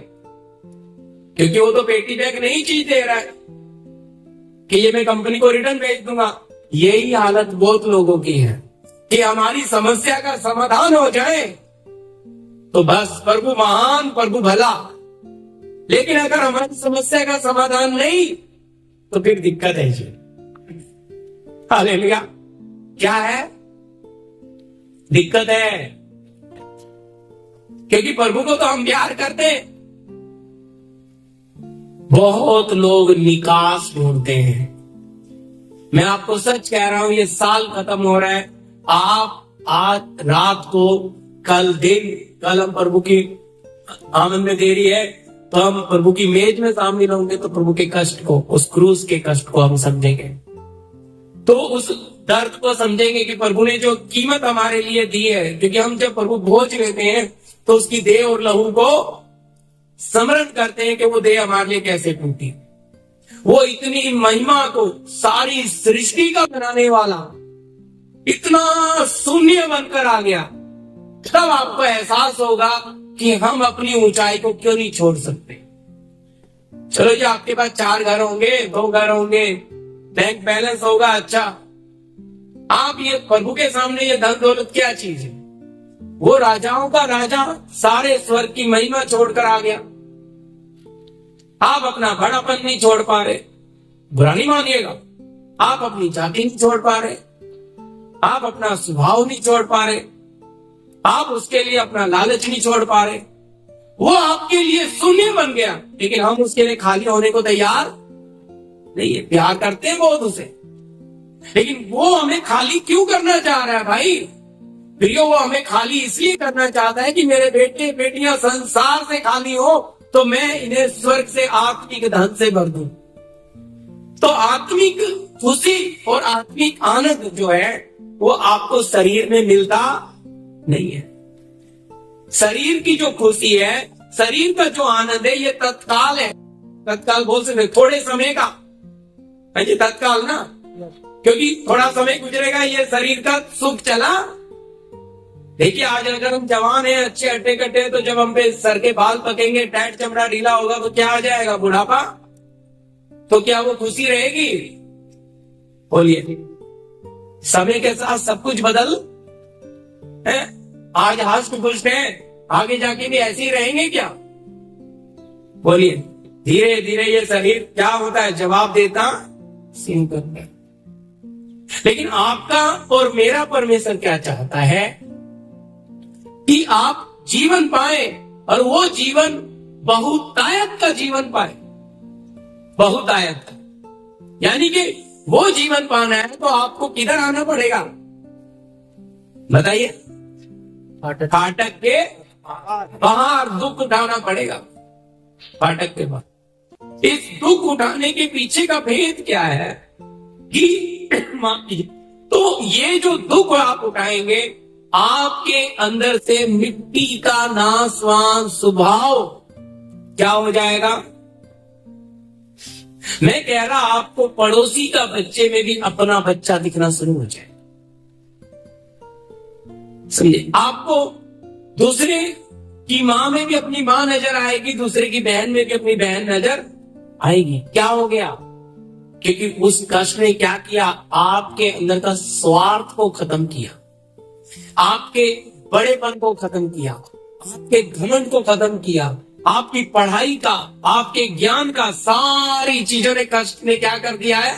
क्योंकि वो तो पेटी बैग नहीं चीज दे रहा है कि ये मैं कंपनी को रिटर्न भेज दूंगा। यही हालत बहुत लोगों की है कि हमारी समस्या का समाधान हो जाए तो बस प्रभु महान, प्रभु भला। लेकिन अगर हमारी समस्या का समाधान नहीं तो फिर दिक्कत है जी। हालेलुया। क्या है? दिक्कत है, क्योंकि प्रभु को तो हम प्यार करते हैं। बहुत लोग निकास ढूंढते हैं। मैं आपको सच कह रहा हूं, ये साल खत्म हो रहा है, आप आज रात को, कल हम प्रभु की आमद में देरी है तो हम प्रभु की मेज में शामिल होंगे, तो प्रभु के कष्ट को, उस क्रूस के कष्ट को हम समझेंगे, तो उस दर्द को समझेंगे कि प्रभु ने जो कीमत हमारे लिए दी है। क्योंकि हम जब प्रभु भोज लेते हैं तो उसकी देह और लहू को स्मरण करते हैं कि वो देह हमारे लिए कैसे टूटी। वो इतनी महिमा को, सारी सृष्टि का बनाने वाला इतना शून्य बनकर आ गया, तब आपको एहसास होगा कि हम अपनी ऊंचाई को क्यों नहीं छोड़ सकते। चलो जी, आपके पास 4 घर होंगे, 2 घर होंगे, बैंक बैलेंस होगा, अच्छा, आप ये प्रभु के सामने ये धन दौलत क्या चीज है? वो राजाओं का राजा सारे स्वर्ग की महिमा छोड़कर आ गया। आप अपना बड़ापन नहीं छोड़ पा रहे, बुरा नहीं मानिएगा, आप अपनी जाति नहीं छोड़ पा रहे, आप अपना स्वभाव नहीं छोड़ पा रहे, आप उसके लिए अपना लालच नहीं छोड़ पा रहे। वो आपके लिए शून्य बन गया, लेकिन हम उसके लिए खाली होने को तैयार नहीं है। प्यार करते हैं बहुत उसे, लेकिन वो हमें खाली क्यों करना चाह रहा है भाई? प्रियो, वो हमें खाली इसलिए करना चाहता है कि मेरे बेटे बेटियां संसार से खाली हो तो मैं इन्हें स्वर्ग से आत्मिक धन से भर दूं। तो आत्मिक खुशी और आत्मिक आनंद जो है वो आपको शरीर में मिलता नहीं है। शरीर की जो खुशी है, शरीर का जो आनंद है, ये तत्काल है। तत्काल बोल सकते, थोड़े समय का है जी, तत्काल ना, क्योंकि थोड़ा समय गुजरेगा, ये शरीर का सुख चला। देखिए आज अगर हम जवान हैं, अच्छे हट्टे कट्टे हैं, तो जब हम पे सर के बाल पकेंगे, टाइट चमड़ा ढीला होगा तो क्या आ जाएगा? बुढ़ापा। तो क्या वो खुशी रहेगी? बोलिए। समय के साथ सब कुछ बदल है। आज हंस खुश हैं, आगे जाके भी ऐसे ही रहेंगे क्या? बोलिए। धीरे धीरे ये शरीर क्या होता है? जवाब देता सीन करता है। लेकिन आपका और मेरा परमेश्वर क्या चाहता है कि आप जीवन पाए, और वो जीवन बहुतायत का जीवन पाए। बहुतायत का यानी कि वो जीवन पाना है तो आपको किधर आना पड़ेगा? बताइए। फाटक के बाहर दुख उठाना पड़ेगा। फाटक के बाहर इस दुख उठाने के पीछे का भेद क्या है कि तो ये जो दुख आप उठाएंगे, आपके अंदर से मिट्टी का नाशवान स्वभाव क्या हो जाएगा? मैं कह रहा आपको पड़ोसी का बच्चे में भी अपना बच्चा दिखना शुरू हो जाए। समझे? आपको दूसरे की माँ में भी अपनी माँ नजर आएगी, दूसरे की बहन में भी अपनी बहन नजर आएगी। क्या हो गया? क्योंकि उस कष्ट ने क्या किया? आपके अंदर का स्वार्थ को खत्म किया, आपके बड़ेपन को खत्म किया, आपके घमंड को खत्म किया, आपकी पढ़ाई का, आपके ज्ञान का, सारी चीजों ने कष्ट ने क्या कर दिया है?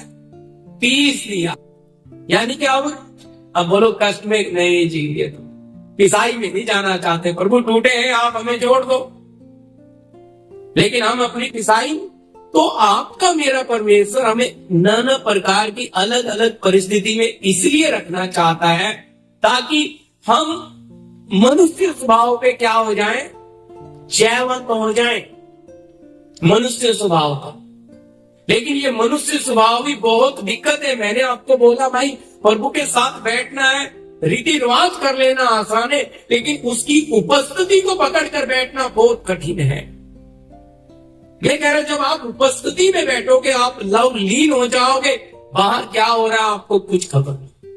पीस दिया। यानी कि अब बोलो कष्ट में नहीं जीविए, तो पिसाई में नहीं जाना चाहते। प्रभु टूटे हैं, आप हमें जोड़ दो, लेकिन हम अपनी पिसाई, तो आपका मेरा परमेश्वर हमें नाना प्रकार की अलग अलग परिस्थिति में इसलिए रखना चाहता है ताकि हम मनुष्य स्वभाव पे क्या हो जाएं? जयवंत हो जाएं, मनुष्य स्वभाव का। लेकिन ये मनुष्य स्वभाव भी बहुत दिक्कत है। मैंने आपको बोला भाई, प्रभु के साथ बैठना है, रीति रिवाज कर लेना आसान है, लेकिन उसकी उपस्थिति को पकड़ कर बैठना बहुत कठिन है। मैं कह रहा, जब आप उपस्थिति में बैठोगे, आप लव लीन हो जाओगे, बाहर क्या हो रहा है आपको कुछ खबर नहीं।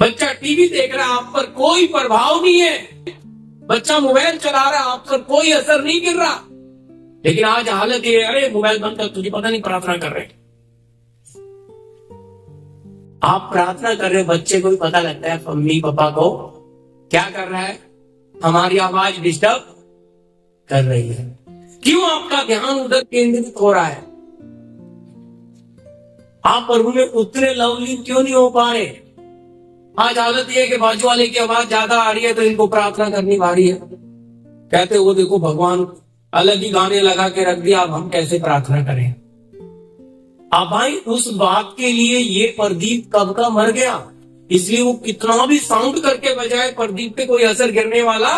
बच्चा टीवी देख रहा है, आप पर कोई प्रभाव नहीं है। बच्चा मोबाइल चला रहा है, आप पर कोई असर नहीं गिर रहा। लेकिन आज हालत ये, अरे मोबाइल बंद कर, तुझे पता नहीं प्रार्थना कर रहे। आप प्रार्थना कर रहे, बच्चे को भी पता लगता है मम्मी पापा को क्या कर रहा है, हमारी आवाज डिस्टर्ब कर रही है। क्यों आपका ध्यान उधर केंद्रित हो रहा है? आप प्रभु में उतने लवलीन क्यों नहीं हो पा रहे? आज हालत ये है कि बाजू वाले की आवाज ज्यादा आ रही है तो इनको प्रार्थना करनी भारी है। कहते वो देखो भगवान अलग ही गाने लगा के रख दिया, अब हम कैसे प्रार्थना करें? अब भाई उस बात के लिए ये प्रदीप कब का मर गया, इसलिए वो कितना भी साउंड करके बजाए, प्रदीप पे कोई असर गिरने वाला।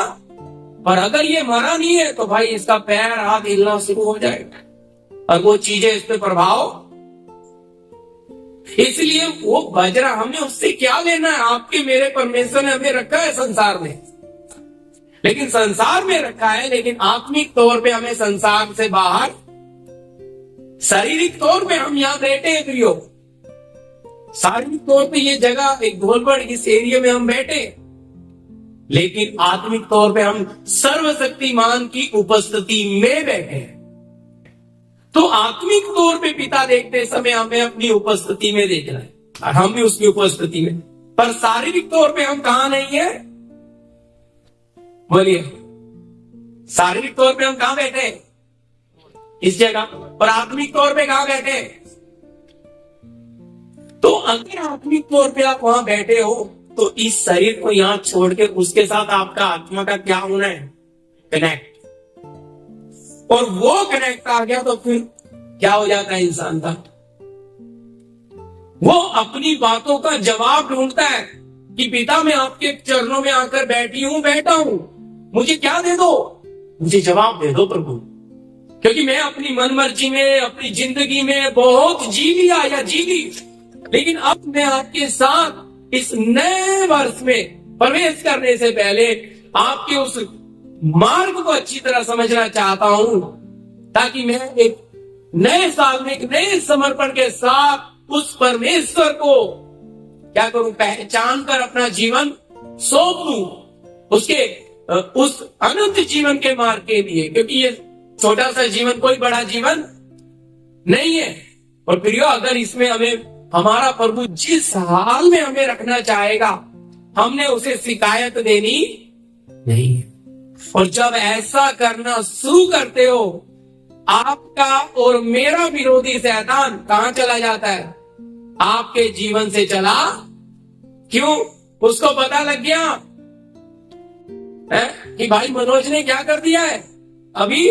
पर अगर ये मरा नहीं है तो भाई इसका पैर हाथ हिलना शुरू हो जाएगा और वो चीजें इस पे प्रभाव। इसलिए वो बज रहा, हमें उससे क्या लेना है? आपके मेरे परमेश्वर ने हमें रखा है संसार में, लेकिन संसार में रखा है, लेकिन आत्मिक तौर पे हमें संसार से बाहर, शारीरिक तौर पे हम यहाँ बैठे हैं प्रियो, शारीरिक तौर पे ये जगह एक धोलबड़ इस एरिया में हम बैठे, लेकिन आत्मिक तौर पे हम सर्वशक्तिमान की उपस्थिति में बैठे हैं। तो आत्मिक तौर पे पिता देखते समय हमें अपनी उपस्थिति में देखना है और हम भी उसकी उपस्थिति में, पर शारीरिक तौर पे हम कहां नहीं है? बोलिए, शारीरिक तौर पे हम कहां बैठे? इस जगह। पर आत्मिक तौर पे कहां बैठे? तो अगर आत्मिक तौर पे आप वहां बैठे हो तो इस शरीर को यहां छोड़ के उसके साथ आपका आत्मा का क्या होना है? कनेक्ट। और वो कनेक्ट आ गया तो फिर क्या हो जाता है इंसान का? वो अपनी बातों का जवाब ढूंढता है कि पिता मैं आपके चरणों में आकर बैठा हूं, मुझे क्या दे दो? मुझे जवाब दे दो प्रभु, क्योंकि मैं अपनी मन मर्जी में अपनी जिंदगी में बहुत जी लिया या जी ली, लेकिन अब मैं आपके साथ इस नए वर्ष में प्रवेश करने से पहले आपके उस मार्ग को अच्छी तरह समझना चाहता हूं, ताकि मैं एक नए साल में एक नए समर्पण के साथ उस परमेश्वर को क्या करूं? पहचान कर अपना जीवन सौंप दूं उसके उस अनंत जीवन के मार्ग के लिए, क्योंकि ये छोटा सा जीवन कोई बड़ा जीवन नहीं है। और प्रियो, अगर इसमें हमें हमारा प्रभु जिस हाल में हमें रखना चाहेगा, हमने उसे शिकायत देनी नहीं है। और जब ऐसा करना शुरू करते हो, आपका और मेरा विरोधी शैतान कहां चला जाता है? आपके जीवन से चला। क्यों? उसको पता लग गया है कि भाई मनोज ने क्या कर दिया है, अभी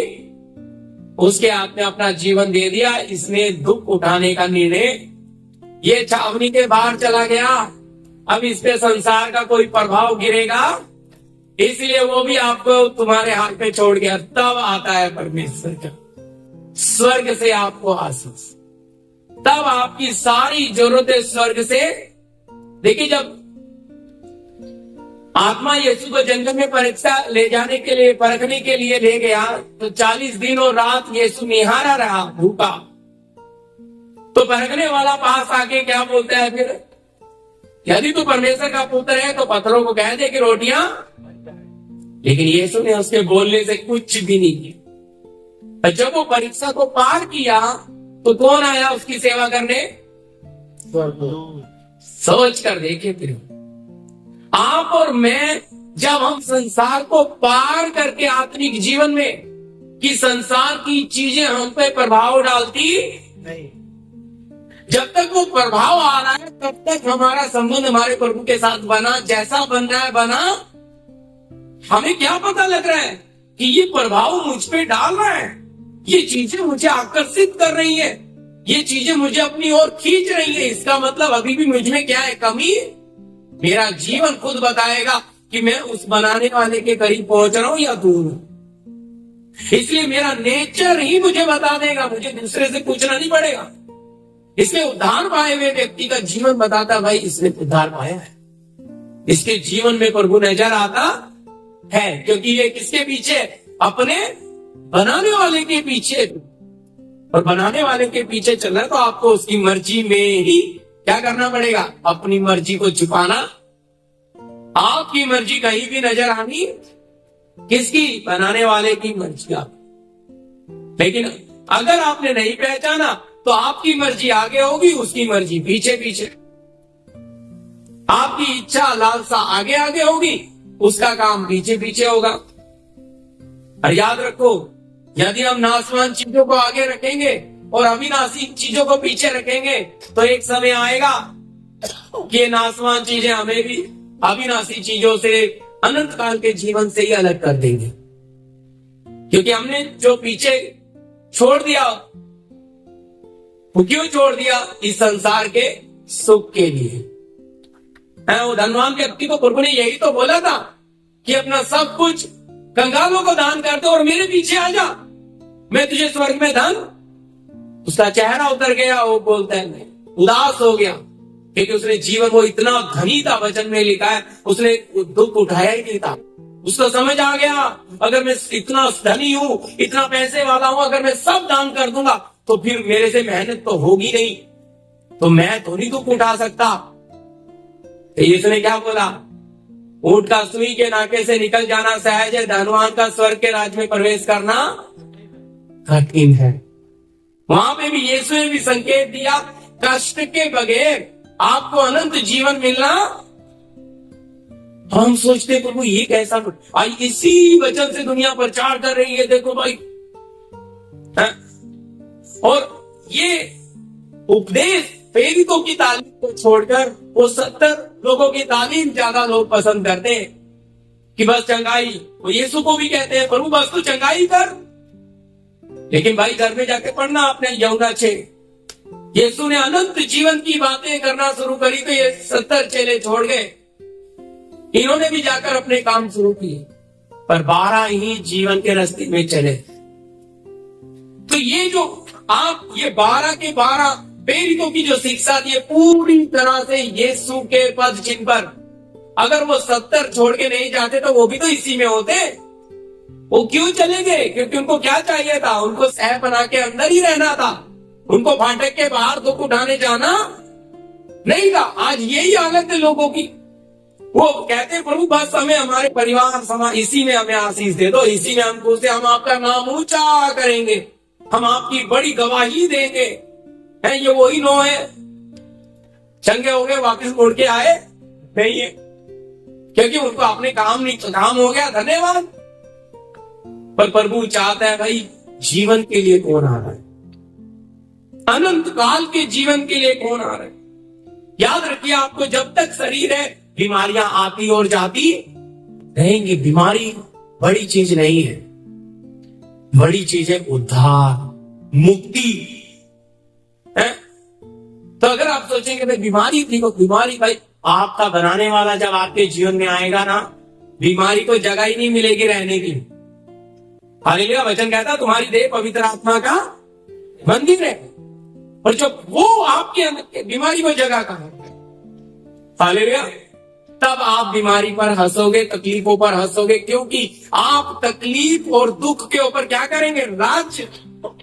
उसके हाथ में अपना जीवन दे दिया, इसने दुख उठाने का निर्णय, ये छावनी के बाहर चला गया, अब इस पे संसार का कोई प्रभाव गिरेगा, इसलिए वो भी आपको तुम्हारे हाथ पे छोड़ गया। तब आता है परमेश्वर का स्वर्ग से आपको आशीष, तब आपकी सारी जरूरतें स्वर्ग से। देखिए, जब आत्मा यीशु को जंगल में परीक्षा ले जाने के लिए, परखने के लिए ले गया, तो 40 दिन और रात यीशु निहारा रहा भूखा। तो परखने वाला पास आके क्या बोलता है फिर? यदि तू परमेश्वर का पुत्र है तो पत्थरों को कह दे कि रोटियां। लेकिन यीशु ने उसके बोलने से कुछ भी नहीं किया। जब वो परीक्षा को पार किया तो कौन आया उसकी सेवा करने? सोच कर देखे फिर आप और मैं, जब हम संसार को पार करके आत्मिक जीवन में, कि संसार की चीजें हम पे प्रभाव डालती नहीं, जब तक वो प्रभाव आ रहा है तब तक हमारा संबंध हमारे प्रभु के साथ बना, जैसा बनना है बना। हमें क्या पता लग रहा है कि ये प्रभाव मुझ पे डाल रहा है, ये चीजें मुझे आकर्षित कर रही है, ये चीजें मुझे अपनी ओर खींच रही है, इसका मतलब अभी भी मुझ में क्या है? कमी। मेरा जीवन खुद बताएगा कि मैं उस बनाने वाले के करीब पहुंच रहा हूं या दूर हूं। इसलिए मेरा नेचर ही मुझे बता देगा, मुझे दूसरे से पूछना नहीं पड़ेगा। इसलिए उद्धार पाए हुए व्यक्ति का जीवन बताता, भाई इसने उद्धार पाया है, इसके जीवन में प्रभु नजर आता है, क्योंकि ये किसके पीछे? अपने बनाने वाले के पीछे। और बनाने वाले के पीछे चल रहा है तो आपको उसकी मर्जी में ही क्या करना पड़ेगा? अपनी मर्जी को छुपाना। आपकी मर्जी कहीं भी नजर आनी किसकी? बनाने वाले की मर्जी। आप लेकिन अगर आपने नहीं पहचाना तो आपकी मर्जी आगे होगी, उसकी मर्जी पीछे पीछे। आपकी इच्छा लालसा आगे आगे होगी, उसका काम पीछे पीछे होगा। और याद रखो, यदि हम नाशवान चीजों को आगे रखेंगे और अविनाशी चीजों को पीछे रखेंगे तो एक समय आएगा कि ये नाशवान चीजें हमें भी अविनाशी चीजों से, अनंत काल के जीवन से ही अलग कर देंगे। क्योंकि हमने जो पीछे छोड़ दिया, वो क्यों छोड़ दिया? इस संसार के सुख के लिए। वो धनवान व्यक्ति को प्रभु ने यही तो बोला था कि अपना सब कुछ कंगालों को दान कर दो और मेरे पीछे आ जा, मैं तुझे स्वर्ग में धन। उसका चेहरा उतर गया, वो बोलता है नहीं, उदास हो गया, क्योंकि उसने जीवन, वो इतना धनी था, वचन में लिखा है, उसने दुख उठाया ही नहीं था। उसको समझ आ गया, अगर मैं इतना धनी हूं, इतना पैसे वाला हूं, अगर मैं सब दान कर दूंगा तो फिर मेरे से मेहनत तो होगी नहीं, तो मैं तो नहीं दुख उठा सकता। तो इसने क्या बोला? ऊंट का सुई के नाके से निकल जाना सहज है, धनवान का स्वर्ग के राज्य में प्रवेश करना कठिन है। वहां पे भी यीशु ने भी संकेत दिया, कष्ट के बगैर आपको अनंत जीवन मिलना। हम सोचते प्रभु ये कैसा, आज इसी वचन से दुनिया प्रचार कर रही है, देखो भाई है? और ये उपदेश प्रेरितों की तालीम को छोड़कर वो 70 लोगों की तालीम ज्यादा लोग पसंद करते हैं कि बस चंगाई। वो यीशु को भी कहते हैं प्रभु बस तू चंगाई कर, लेकिन भाई घर में जाके पढ़ना आपने यहुन्ना 6। यीशु ने अनंत जीवन की बातें करना शुरू करी तो ये 70 चेले छोड़ गए। इन्होंने भी जाकर अपने काम शुरू किए, पर 12 ही जीवन के रास्ते में चले। तो ये जो आप ये 12 के 12 प्रेरितों की जो शिक्षा थी पूरी तरह से यीशु के पद चिन्ह पर। अगर वो 70 छोड़ के नहीं जाते तो वो भी तो इसी में होते। वो क्यों चले गए? क्योंकि उनको क्या चाहिए था? उनको सह बना के अंदर ही रहना था, उनको फाटक के बाहर दुख उठाने जाना नहीं था। आज यही हालत है लोगों की। वो कहते प्रभु बस हमें हमारे परिवार समाज इसी में हमें आशीष दे दो, इसी में हम खुश हैं, हम आपका नाम ऊंचा करेंगे, हम आपकी बड़ी गवाही देंगे। है ये वही नो है, चंगे हो गए वापिस मुड़ के आए नहीं है, क्योंकि उनको अपने काम नहीं, काम हो गया, धन्यवाद। पर प्रभु चाहता है भाई जीवन के लिए कौन आ रहा है, अनंत काल के जीवन के लिए कौन आ रहा है। याद रखिए, आपको जब तक शरीर है बीमारियां आती और जाती रहेंगी। बीमारी बड़ी चीज नहीं है, बड़ी चीज है उद्धार, मुक्ति है। तो अगर आप सोचेंगे भाई बीमारी थी, तो बीमारी भाई आपका बनाने वाला जब आपके जीवन में आएगा ना, बीमारी को जगह ही नहीं मिलेगी रहने की। हालेलुया। वचन कहता तुम्हारी देह पवित्र आत्मा का मंदिर है, और जब वो आपके अंदर बीमारी को जगह कहां? हालेलुया। तब आप बीमारी पर हंसोगे, तकलीफों पर हंसोगे, क्योंकि आप तकलीफ और दुख के ऊपर क्या करेंगे? राज्य।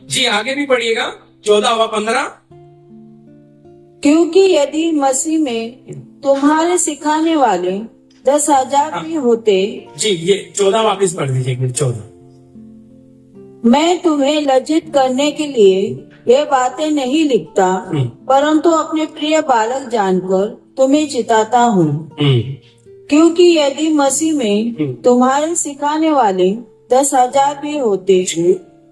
जी आगे भी पढ़िएगा 14 व 15। क्योंकि यदि मसीह में तुम्हारे सिखाने वाले 10,000 भी होते, जी ये 14 वापस पढ़ दीजिए, एक मिनट 14। मैं तुम्हें लज्जित करने के लिए ये बातें नहीं लिखता, परंतु अपने प्रिय बालक जानकर तुम्हें चिताता हूँ। क्योंकि यदि मसीह में तुम्हारे सिखाने वाले 10,000 भी होते,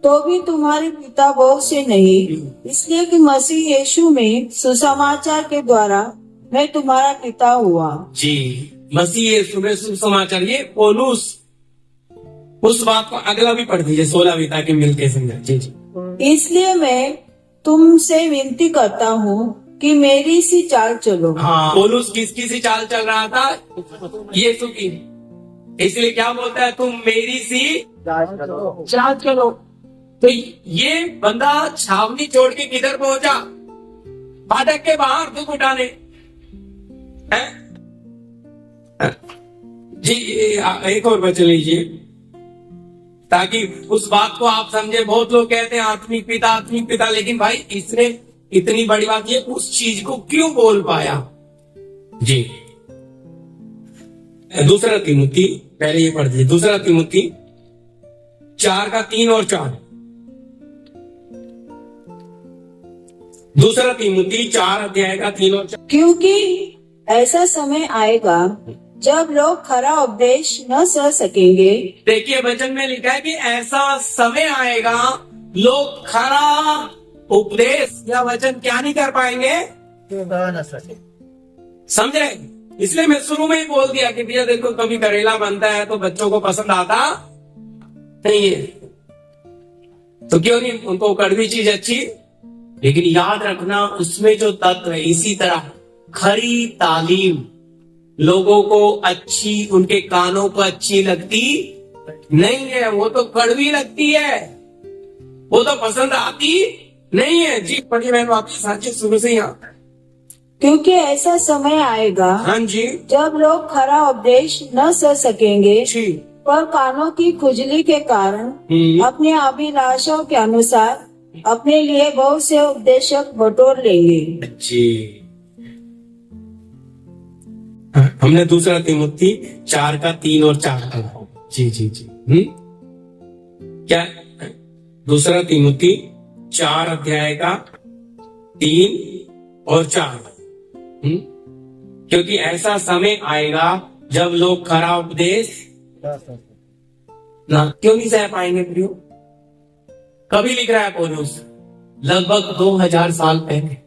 तो भी तुम्हारे पिता बहुत से नहीं, इसलिए कि मसीह यीशु में सुसमाचार के द्वारा मैं तुम्हारा पिता हुआ। जी मसीह यीशु में सुसमाचार, ये पौलुस, उस बात को अगला भी पढ़ दीजिए 16 ताकि मिलके समझा। जी जी। इसलिए मैं तुमसे विनती करता हूँ कि मेरी सी चाल चलो। हाँ, पौलुस किसकी सी चाल चल रहा था? यीशु की। इसलिए क्या बोलता है, तुम मेरी सी चाल चलो। तो ये बंदा छावनी छोड़ के किधर पहुंचा? फाटक के बाहर दुख उठाने। जी एक और वचन लीजिए ताकि उस बात को आप समझे। बहुत लोग कहते हैं आत्मिक पिता, लेकिन भाई इसने इतनी बड़ी बात, ये उस चीज को क्यों बोल पाया? जी दूसरा तीमुथी, पहले ये पढ़ दीजिए, दूसरा तीमुथी 4 का 3 और 4। दूसरा तीमुथी 4 अध्याय का 3 और 4। क्योंकि ऐसा समय आएगा जब लोग खरा उपदेश न सह सकेंगे। देखिए वचन में लिखा है कि ऐसा समय आएगा लोग खरा उपदेश या वचन क्या नहीं कर पाएंगे, समझ रहे? इसलिए मैं शुरू में ही बोल दिया कि भैया देखो कभी करेला बनता है तो बच्चों को पसंद आता नहीं है, तो क्यों नहीं, उनको कड़वी चीज अच्छी। लेकिन याद रखना उसमें जो तत्व है, इसी तरह खरी तालीम लोगों को अच्छी, उनके कानों को अच्छी लगती नहीं है, वो तो कड़वी लगती है, वो तो पसंद आती नहीं है। जी पढ़िए मैंने आपके साथ शुरू से यहाँ। क्योंकि ऐसा समय आएगा, हाँ जी, जब लोग खरा उपदेश न सह सकेंगे, जी पर कानों की खुजली के कारण अपने अभिलाषाओं के अनुसार अपने लिए बहुत से उपदेशक बटोर लेंगे। जी हमने दूसरा तीमुथी 4 का 3 और 4 पढ़ा। जी जी जी क्या? दूसरा तीमुथी 4 अध्याय का 3 और 4। क्योंकि ऐसा समय आएगा जब लोग खरा उपदेश ना क्यों नहीं सह पाएंगे प्रियो? कभी लिख रहा है पौलुस? लगभग 2000 साल पहले।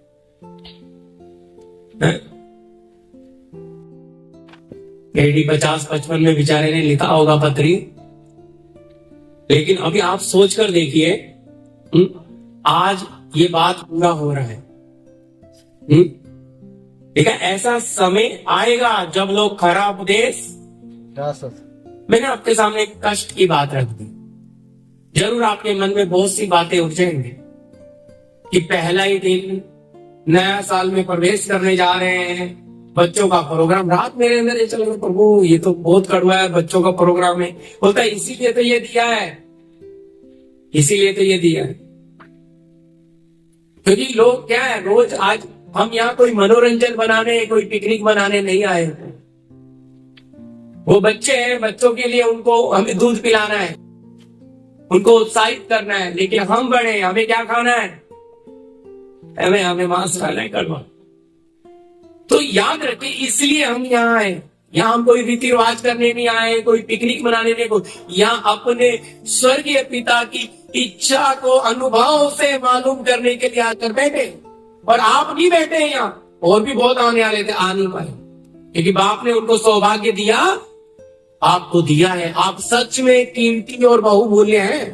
एडी 50-55 में बेचारे ने लिखा होगा पत्री। लेकिन अभी आप सोच कर देखिए, आज ये बात पूरा हो रहा है। ठीक है, ऐसा समय आएगा जब लोग खरा उपदेश। मैंने आपके सामने एक कष्ट की बात रख दी। जरूर आपके मन में बहुत सी बातें उठ जाएंगे कि पहला ही दिन नया साल में प्रवेश करने जा रहे हैं, बच्चों का प्रोग्राम। रात मेरे अंदर ये चल रहा, प्रभु ये तो बहुत कड़वा है, बच्चों का प्रोग्राम है। बोलता है इसीलिए तो ये दिया है, इसीलिए तो ये दिया है। क्योंकि लोग क्या है, रोज आज हम यहाँ कोई मनोरंजन बनाने, कोई पिकनिक बनाने नहीं आए। वो बच्चे हैं, बच्चों के लिए उनको हमें दूध पिलाना है, उनको उत्साहित करना है। लेकिन हम बड़े, हमें क्या खाना है? हमें मांस खाना है, कड़वा। तो याद रखें, इसलिए हम यहाँ आए। यहाँ हम कोई रीति रिवाज करने नहीं आए, कोई पिकनिक मनाने नहीं, यहाँ अपने स्वर्गीय पिता की इच्छा को अनुभव से मालूम करने के लिए आकर बैठे। और आप नहीं बैठे हैं यहाँ, और भी बहुत आने वाले थे, आ नहीं पाए, क्योंकि बाप ने उनको सौभाग्य दिया, आपको दिया है। आप सच में कीमती और बहुमूल्य हैं,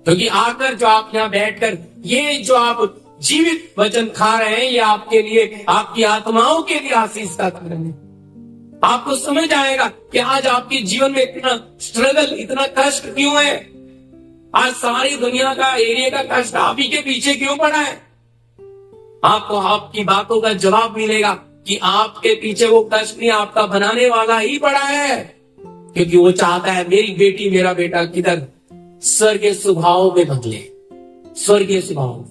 क्योंकि आकर जो आप यहाँ बैठकर ये जो आप जीवित वचन खा रहे हैं, ये आपके लिए, आपकी आत्माओं के लिए आशीष का कारण है। आपको समझ आएगा कि आज आपके जीवन में इतना स्ट्रगल, इतना कष्ट क्यों है। आज सारी दुनिया का, एरिया का कष्ट आप ही के पीछे क्यों पड़ा है। आपको आपकी बातों का जवाब मिलेगा कि आपके पीछे वो कष्ट नहीं, आपका बनाने वाला ही पड़ा है। क्योंकि वो चाहता है मेरी बेटी, मेरा बेटा किधर स्वर्गीय स्वभाव में बदले, स्वर्गीय स्वभाव।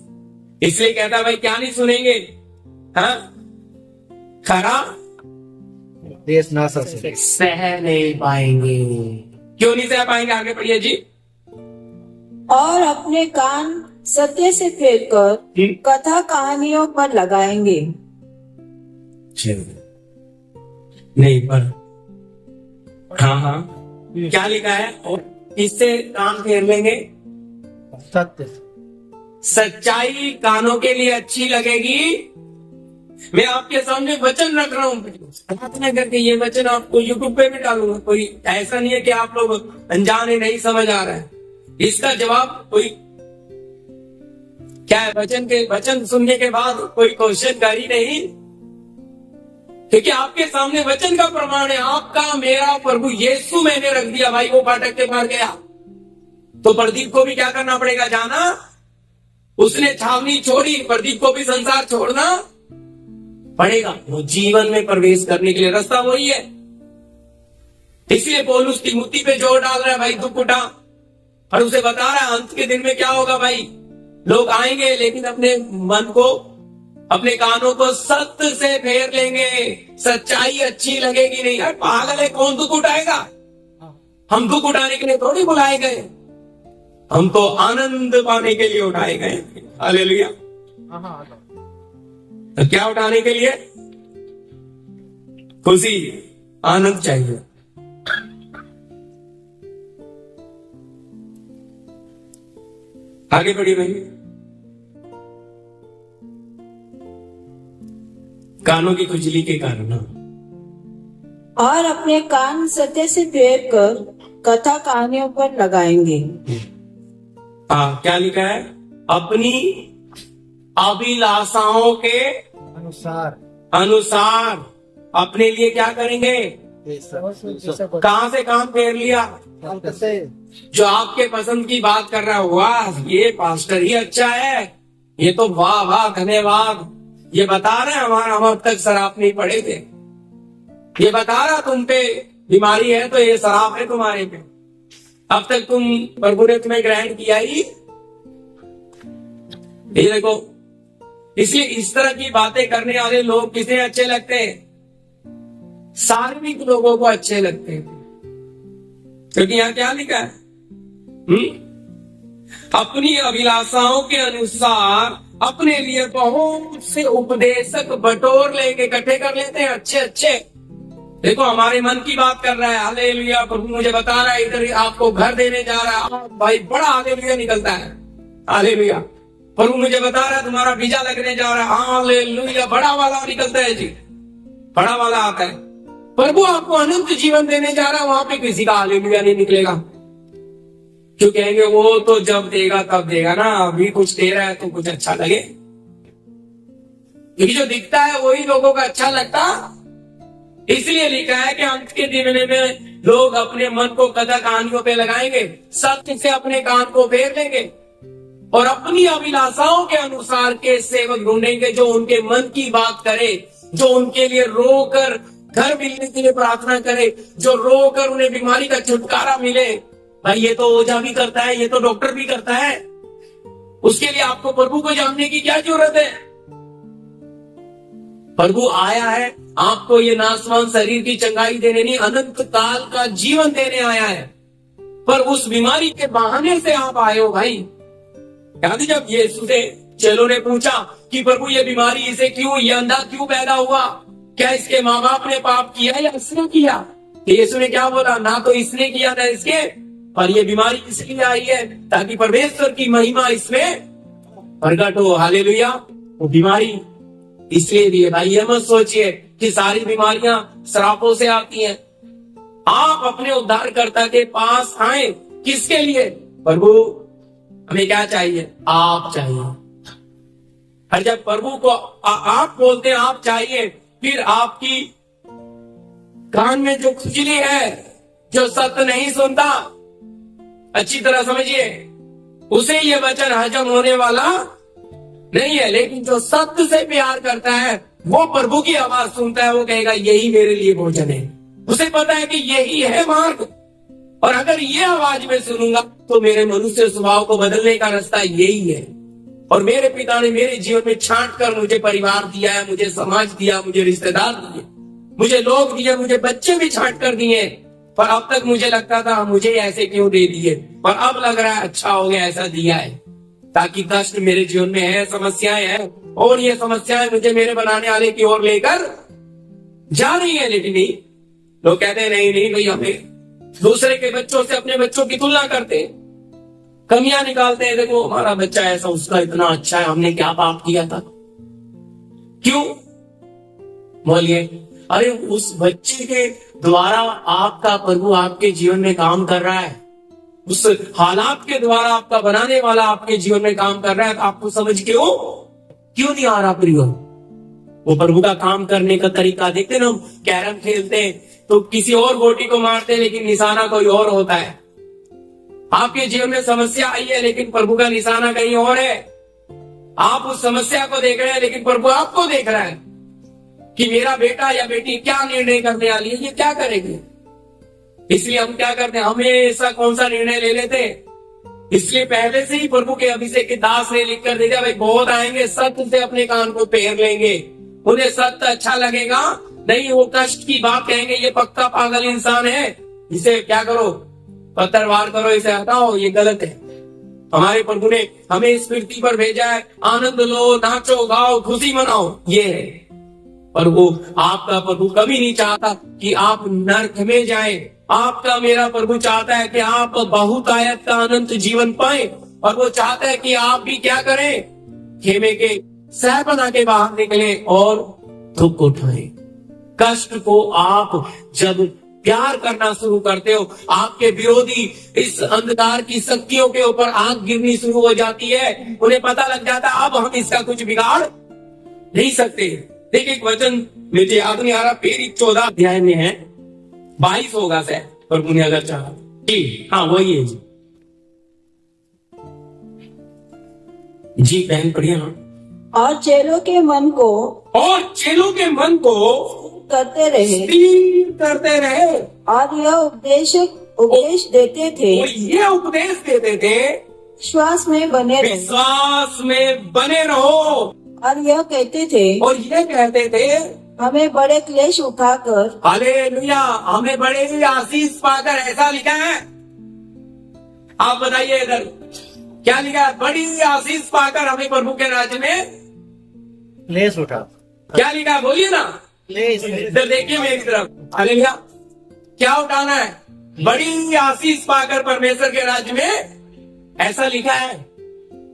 इसलिए कहता है भाई क्या नहीं सुनेंगे, हाँ? खरा देश ना सह सके। सह नहीं पाएंगे। क्यों नहीं सह पाएंगे? आगे पढ़िए जी। और अपने कान सत्य से फेरकर कथा कहानियों पर लगाएंगे। नहीं पर हाँ, क्या लिखा है? और इससे कान फेर लेंगे। सत्य सच्चाई कानों के लिए अच्छी लगेगी। मैं आपके सामने वचन रख रहा हूँ, प्रार्थना करके ये वचन आपको यूट्यूब पे भी डालूंगा। कोई ऐसा नहीं है कि आप लोग अनजाने नहीं समझ आ रहा है। इसका जवाब कोई क्या है? वचन सुनने के बाद कोई क्वेश्चन कर ही नहीं, क्योंकि आपके सामने वचन का प्रमाण है। आपका मेरा प्रभु यीशु मैंने रख दिया भाई। वो फाटक के पार गया तो प्रदीप को भी क्या करना पड़ेगा? जाना। उसने छावनी छोड़ी, प्रदीप को भी संसार छोड़ना पड़ेगा। वो जीवन में प्रवेश करने के लिए रास्ता वही है। इसलिए पौलुस तिमुथी पे जोर डाल रहा है, भाई दुख उठा, और उसे बता रहा है अंत के दिन में क्या होगा भाई। लोग आएंगे लेकिन अपने मन को, अपने कानों को सत्य से फेर लेंगे। सच्चाई अच्छी लगेगी नहीं। यार पागल है, कौन दुख उठाएगा? हम दुख उठाने के लिए थोड़ी बुलाए गए, हम तो आनंद पाने के लिए उठाए गए। हालेलुया। तो क्या उठाने के लिए? खुशी, आनंद चाहिए। आगे बढ़िए भाई। कानों की खुजली के कारण। और अपने कान सत्य से फेरकर कथा कहानियों पर लगाएंगे। क्या लिखा है? अपनी अभिलाषाओं के अनुसार अपने लिए क्या करेंगे? कहां से काम फेर लिया? जो आपके पसंद की बात कर रहा है, वाह ये पास्टर ही अच्छा है, ये तो वाह वाह धन्यवाद, ये बता रहे हैं हम अब तक शराब नहीं पड़े थे, ये बता रहा तुम पे बीमारी है तो ये शराब है तुम्हारे पे, अब तक तुम प्रभु ने तुम्हें ग्रहण किया ही। ये देखो, इसलिए इस तरह की बातें करने वाले लोग किसे अच्छे लगते हैं? सार्वजनिक लोगों को अच्छे लगते हैं। क्योंकि यहाँ क्या लिखा है? अपनी अभिलाषाओं के अनुसार अपने लिए बहुत से उपदेशक बटोर लेके इकट्ठे कर लेते हैं अच्छे अच्छे। देखो हमारे मन की बात कर रहा है, हालेलुया, प्रभु मुझे बता रहा है इधर आपको घर देने जा रहा है, भाई बड़ा हालेलुया निकलता है, हालेलुया। प्रभु मुझे बता रहा है तुम्हारा वीजा लगने जा रहा है, हालेलुया, बड़ा वाला निकलता है जी, बड़ा वाला आता है। प्रभु आपको अनंत जीवन देने जा रहा है, वहां पे किसी का हालेलुया नहीं निकलेगा। क्यों कहेंगे? वो तो जब देगा तब देगा ना, अभी कुछ दे रहा है तो कुछ अच्छा लगे, क्योंकि जो दिखता है वही लोगों का अच्छा लगता। इसलिए लिखा है कि अंत के दिन में लोग अपने मन को कथा कहानियों पे लगाएंगे, सत्य से अपने कान को फेर लेंगे और अपनी अभिलाषाओं के अनुसार के सेवक ढूंढेंगे जो उनके मन की बात करे, जो उनके लिए रोकर घर मिलने के लिए प्रार्थना करे, जो रोकर उन्हें बीमारी का छुटकारा मिले। भाई ये तो ओझा भी करता है, ये तो डॉक्टर भी करता है, उसके लिए आपको प्रभु को जानने की क्या जरूरत है? प्रभु आया है आपको ये नासवान शरीर की चंगाई देने नहीं, अनंत काल का जीवन देने आया है। पर उस बीमारी के बहाने से आप आए हो भाई। याद है जब यीशु से चेलों ने पूछा कि प्रभु ये बीमारी इसे क्यों, ये अंधा क्यों पैदा हुआ, क्या इसके माँ बाप ने पाप किया या इसने किया? यीशु ने क्या बोला? ना तो इसने किया ना इसके, पर ये बीमारी इसलिए आई है ताकि परमेश्वर की महिमा इसमें प्रकट हो। हालेलुया। वो बीमारी इसलिए भी है भाई, ये मत सोचिए कि सारी बीमारियां श्रापों से आती हैं। आप अपने उद्धारकर्ता के पास आए, किसके लिए? प्रभु हमें क्या चाहिए? आप चाहिए। और जब प्रभु को आप बोलते हैं आप चाहिए, फिर आपकी कान में जो खुजली है, जो सत्य नहीं सुनता, अच्छी तरह समझिए, उसे ये वचन हजम होने वाला नहीं है। लेकिन जो सत्य से प्यार करता है वो प्रभु की आवाज सुनता है, वो कहेगा यही मेरे लिए भोजन है। उसे पता है कि यही है मार्ग, और अगर ये आवाज में सुनूंगा तो मेरे मनुष्य स्वभाव को बदलने का रास्ता यही है। और मेरे पिता ने मेरे जीवन में छांट कर मुझे परिवार दिया है, मुझे समाज दिया, मुझे रिश्तेदार दिए, मुझे लोग दिए, मुझे बच्चे भी छांट कर दिए, पर अब तक मुझे लगता था मुझे ऐसे क्यों दे दिए, पर अब लग रहा है अच्छा हो गया ऐसा दिया है, ताकि कष्ट मेरे जीवन में है, समस्याएं हैं, और ये समस्याएं मुझे मेरे बनाने वाले की ओर लेकर जा रही है। लेकिन नहीं, लोग कहते हैं नहीं नहीं भाई, हमें दूसरे के बच्चों से अपने बच्चों की तुलना करते हैं, कमियां निकालते हैं, देखो हमारा बच्चा ऐसा, उसका इतना अच्छा है, हमने क्या पाप किया था। क्यों बोलिए? अरे उस बच्चे के द्वारा आपका प्रभु आपके जीवन में काम कर रहा है, उस हालात के द्वारा आपका बनाने वाला आपके जीवन में काम कर रहा है, तो आपको समझ क्यों नहीं आ रहा प्रियो? वो प्रभु का काम करने का तरीका देखते ना, हम कैरम खेलते हैं तो किसी और गोटी को मारते हैं, लेकिन निशाना कोई और होता है। आपके जीवन में समस्या आई है, लेकिन प्रभु का निशाना कहीं और है। आप उस समस्या को देख रहे हैं, लेकिन प्रभु आपको देख रहा है कि मेरा बेटा या बेटी क्या निर्णय करने वाली है, ये क्या करेगी। इसलिए हम क्या करते हैं, हमेशा कौन सा निर्णय ले लेते हैं। इसलिए पहले से ही प्रभु के अभिषेक के दास ने लिख कर दिया, भाई बहुत आएंगे, सत्य से अपने कान को फेर लेंगे, उन्हें सत्य अच्छा लगेगा नहीं, वो कष्ट की बात कहेंगे, ये पक्का पागल इंसान है, इसे क्या करो, पत्थरवार करो, इसे हटाओ, ये गलत है। हमारे प्रभु ने हमें इस पृथ्वी पर भेजा है, आनंद लो, नाचो गाओ, खुशी मनाओ, ये है। पर वो आपका प्रभु कभी नहीं चाहता कि आप नरक में जाएं। आपका मेरा प्रभु चाहता है कि आप बहुतायत का अनंत जीवन पाएं, और वो चाहता है कि आप भी क्या करें, खेमे के सहपना के बाहर निकले और दुख उठाएं। कष्ट को आप जब प्यार करना शुरू करते हो, आपके विरोधी इस अंधकार की शक्तियों के ऊपर आग गिरनी शुरू हो जाती है, उन्हें पता लग जाता है अब हम इसका कुछ बिगाड़ नहीं सकते। देखिए एक वचन मुझे याद नहीं आ रहा, प्रेरित 14 अध्याय में है, 22 होगा शायद, प्रभु ने अगर चाहा जी, हाँ वही है जी बहन पढ़िए। हाँ, और चेलों के मन को करते रहे और यह उपदेश देते थे, और ये उपदेश देते थे, विश्वास में बने रहो, और यह कहते थे हमें बड़े क्लेश उठाकर, हालेलुया, हमें बड़े आशीष पाकर, ऐसा लिखा है। आप बताइए इधर क्या लिखा है, बड़ी आशीष पाकर हमें प्रभु के राज्य में क्लेश उठा, क्या लिखा है बोलिए ना, इधर देखिए मेरी तरफ, हालेलुया, क्या उठाना है, बड़ी आशीष पाकर परमेश्वर के राज्य में, ऐसा लिखा है।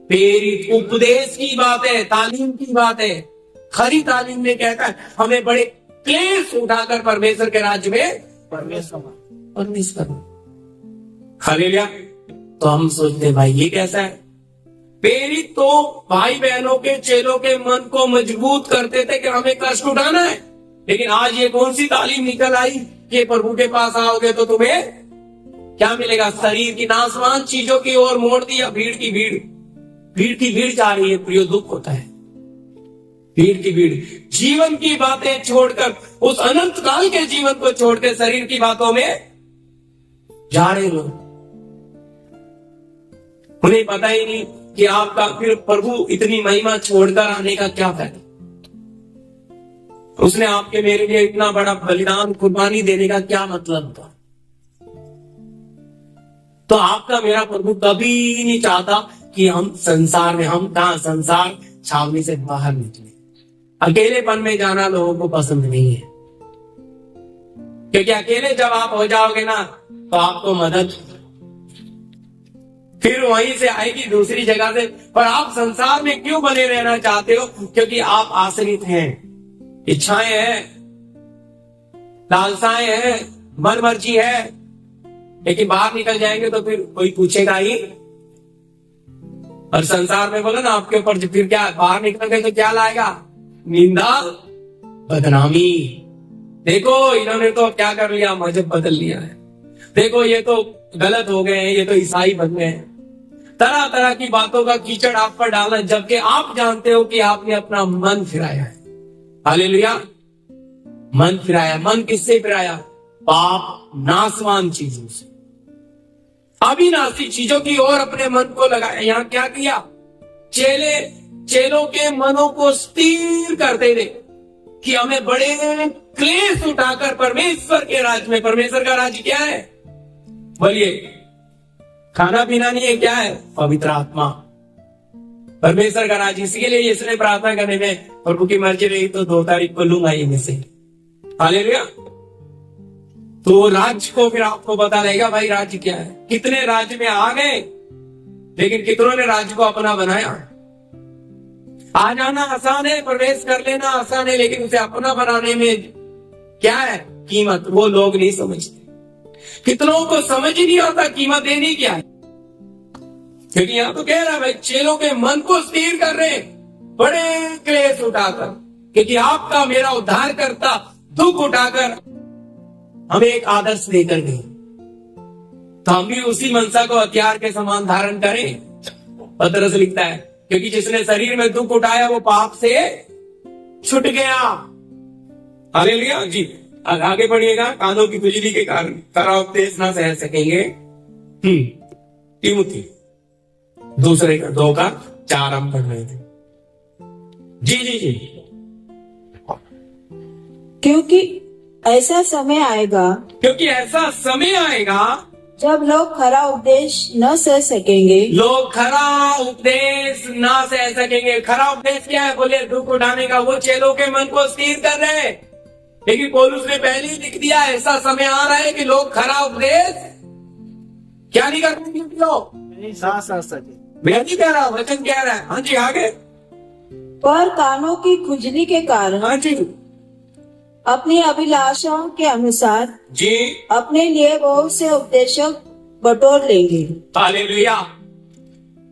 प्रेरित उपदेश की बात है, तालीम की बात है, खरी तालीम में कहता है हमें बड़े क्लेश उठाकर परमेश्वर के राज्य में प्रवेश करना। हालेलुया। तो हम सोचते भाई ये कैसा है, प्रेरित तो भाई बहनों के, चेलों के मन को मजबूत करते थे कि हमें कष्ट उठाना है, लेकिन आज ये कौन सी तालीम निकल आई कि प्रभु के पास आओगे तो तुम्हें क्या मिलेगा, शरीर की नाशवान चीजों की ओर मोड़ दिया, भीड़ की भीड़ जा रही है प्रियो, दुख होता है। भीड़ की भीड़ जीवन की बातें छोड़कर, उस अनंत काल के जीवन को छोड़कर शरीर की बातों में जा रहे लोग, उन्हें पता ही नहीं कि आपका फिर प्रभु इतनी महिमा छोड़कर आने का क्या फायदा, उसने आपके मेरे लिए इतना बड़ा बलिदान कुर्बानी देने का क्या मतलब था। तो आपका मेरा प्रभु कभी नहीं चाहता कि हम संसार में, हम कहा संसार छावनी से बाहर निकले। अकेलेपन में जाना लोगों को पसंद नहीं है, क्योंकि अकेले जब आप हो जाओगे ना तो आपको मदद फिर वहीं से आएगी दूसरी जगह से। पर आप संसार में क्यों बने रहना चाहते हो, क्योंकि आप आश्रित हैं, इच्छाएं हैं, लालसाएं हैं, मन मर्जी है, लेकिन बाहर निकल जाएंगे तो फिर कोई पूछेगा ही। और संसार में बोलो ना आपके ऊपर फिर क्या, बाहर निकल गए तो क्या लाएगा, निंदा बदनामी। देखो इन्होंने तो क्या कर लिया, मजहब बदल लिया है, देखो ये तो गलत हो गए हैं, ये तो ईसाई बन गए हैं, तरह तरह की बातों का कीचड़ आप पर डाला, जबकि आप जानते हो कि आपने अपना मन फिराया है। हालेलुया, मन फिराया। मन किससे फिराया, पाप नाशवान चीजों से, अविनाशी चीजों की ओर अपने मन को लगाया। यहाँ क्या किया, चेलों के मनों को स्थिर करते थे कि हमें बड़े क्लेश उठाकर परमेश्वर के राज में, परमेश्वर का राज क्या है? बोलिए, खाना पीना नहीं है, क्या है? पवित्र आत्मा। परमेश्वर का राज। इसके लिए इसने प्रार्थना करने में, प्रभु की मर्जी रही तो 2 तारीख को लूंगा ये में से। हालेलुया। तो राज्य को फिर आपको पता लगेगा भाई राज्य क्या है। कितने राज्य में आ गए, लेकिन कितनों ने राज्य को अपना बनाया। आ जाना आसान है, प्रवेश कर लेना आसान है, लेकिन उसे अपना बनाने में क्या है कीमत, वो लोग नहीं समझते। कितनों को समझ ही नहीं आता कीमत देनी क्या है। क्योंकि यहां तो कह रहा है भाई, चेलों के मन को स्थिर कर रहे बड़े क्लेश उठाकर, क्योंकि आपका मेरा उद्धार करता दुख उठाकर हमें एक आदर्श देकर गए, तो हम भी उसी मनसा को हथियार के समान धारण करें। पतरस लिखता है, क्योंकि जिसने शरीर में दुख उठाया वो पाप से छूट गया। हालेलुया जी। आगे बढ़िएगा। कानों की खुजली के कारण खरा उपदेश ना सह सकेंगे। तीमुथी 2:4 हम पढ़ रहे थे। जी जी जी। क्योंकि ऐसा समय आएगा क्योंकि ऐसा समय आएगा जब लोग खरा उपदेश न सह सकेंगे। लोग खरा उपदेश ना सह सकेंगे। खरा उपदेश क्या है? बोले दुख उठाने का। वो चेलों के मन को स्थिर कर रहे हैं, लेकिन पौलुस ने पहले ही लिख दिया ऐसा समय आ रहा है कि लोग खरा उपदेश क्या नहीं कर पाएंगे। मैं नहीं कह रहा, वचन कह रहा है। हाँ जी आगे। पर कानों की खुजली के कारण हाँ जी अपनी अभिलाषाओं के अनुसार जी। अपने लिए बहुत से उपदेशक बटोर लेंगे। हालेलुया।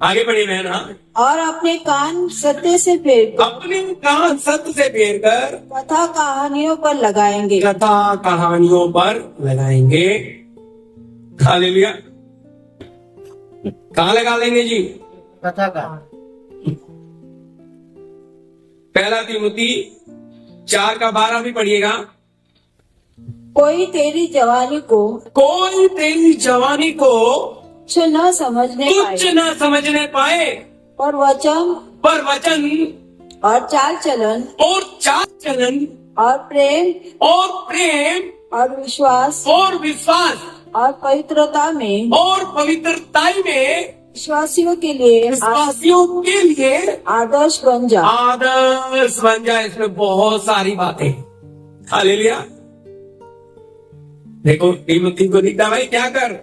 आगे बढ़िए बहन। हाँ। और अपने कान सत्य से फेर अपने कान सत्य से फेर कर कथा कहानियों पर लगाएंगे। कथा कहानियों पर लगाएंगे। हालेलुया। कहाँ लगा लेंगे जी? कथा का 1 तीमुथी 4:12 भी पढ़िएगा। कोई तेरी जवानी को कोई तेरी जवानी को तुच्छ न समझने तुच्छ पाए, न समझने पाए, पर वचन और चाल चलन और चाल चलन और प्रेम और विश्वास और पवित्रता में और पवित्रताई में विश्वासियों के लिए विश्वासियों के लिए आदर्श बन जा। आदर्श बन जाए। इसमें बहुत सारी बातें। हालेलुया। देखो तीमुथी को लिखता भाई क्या कर,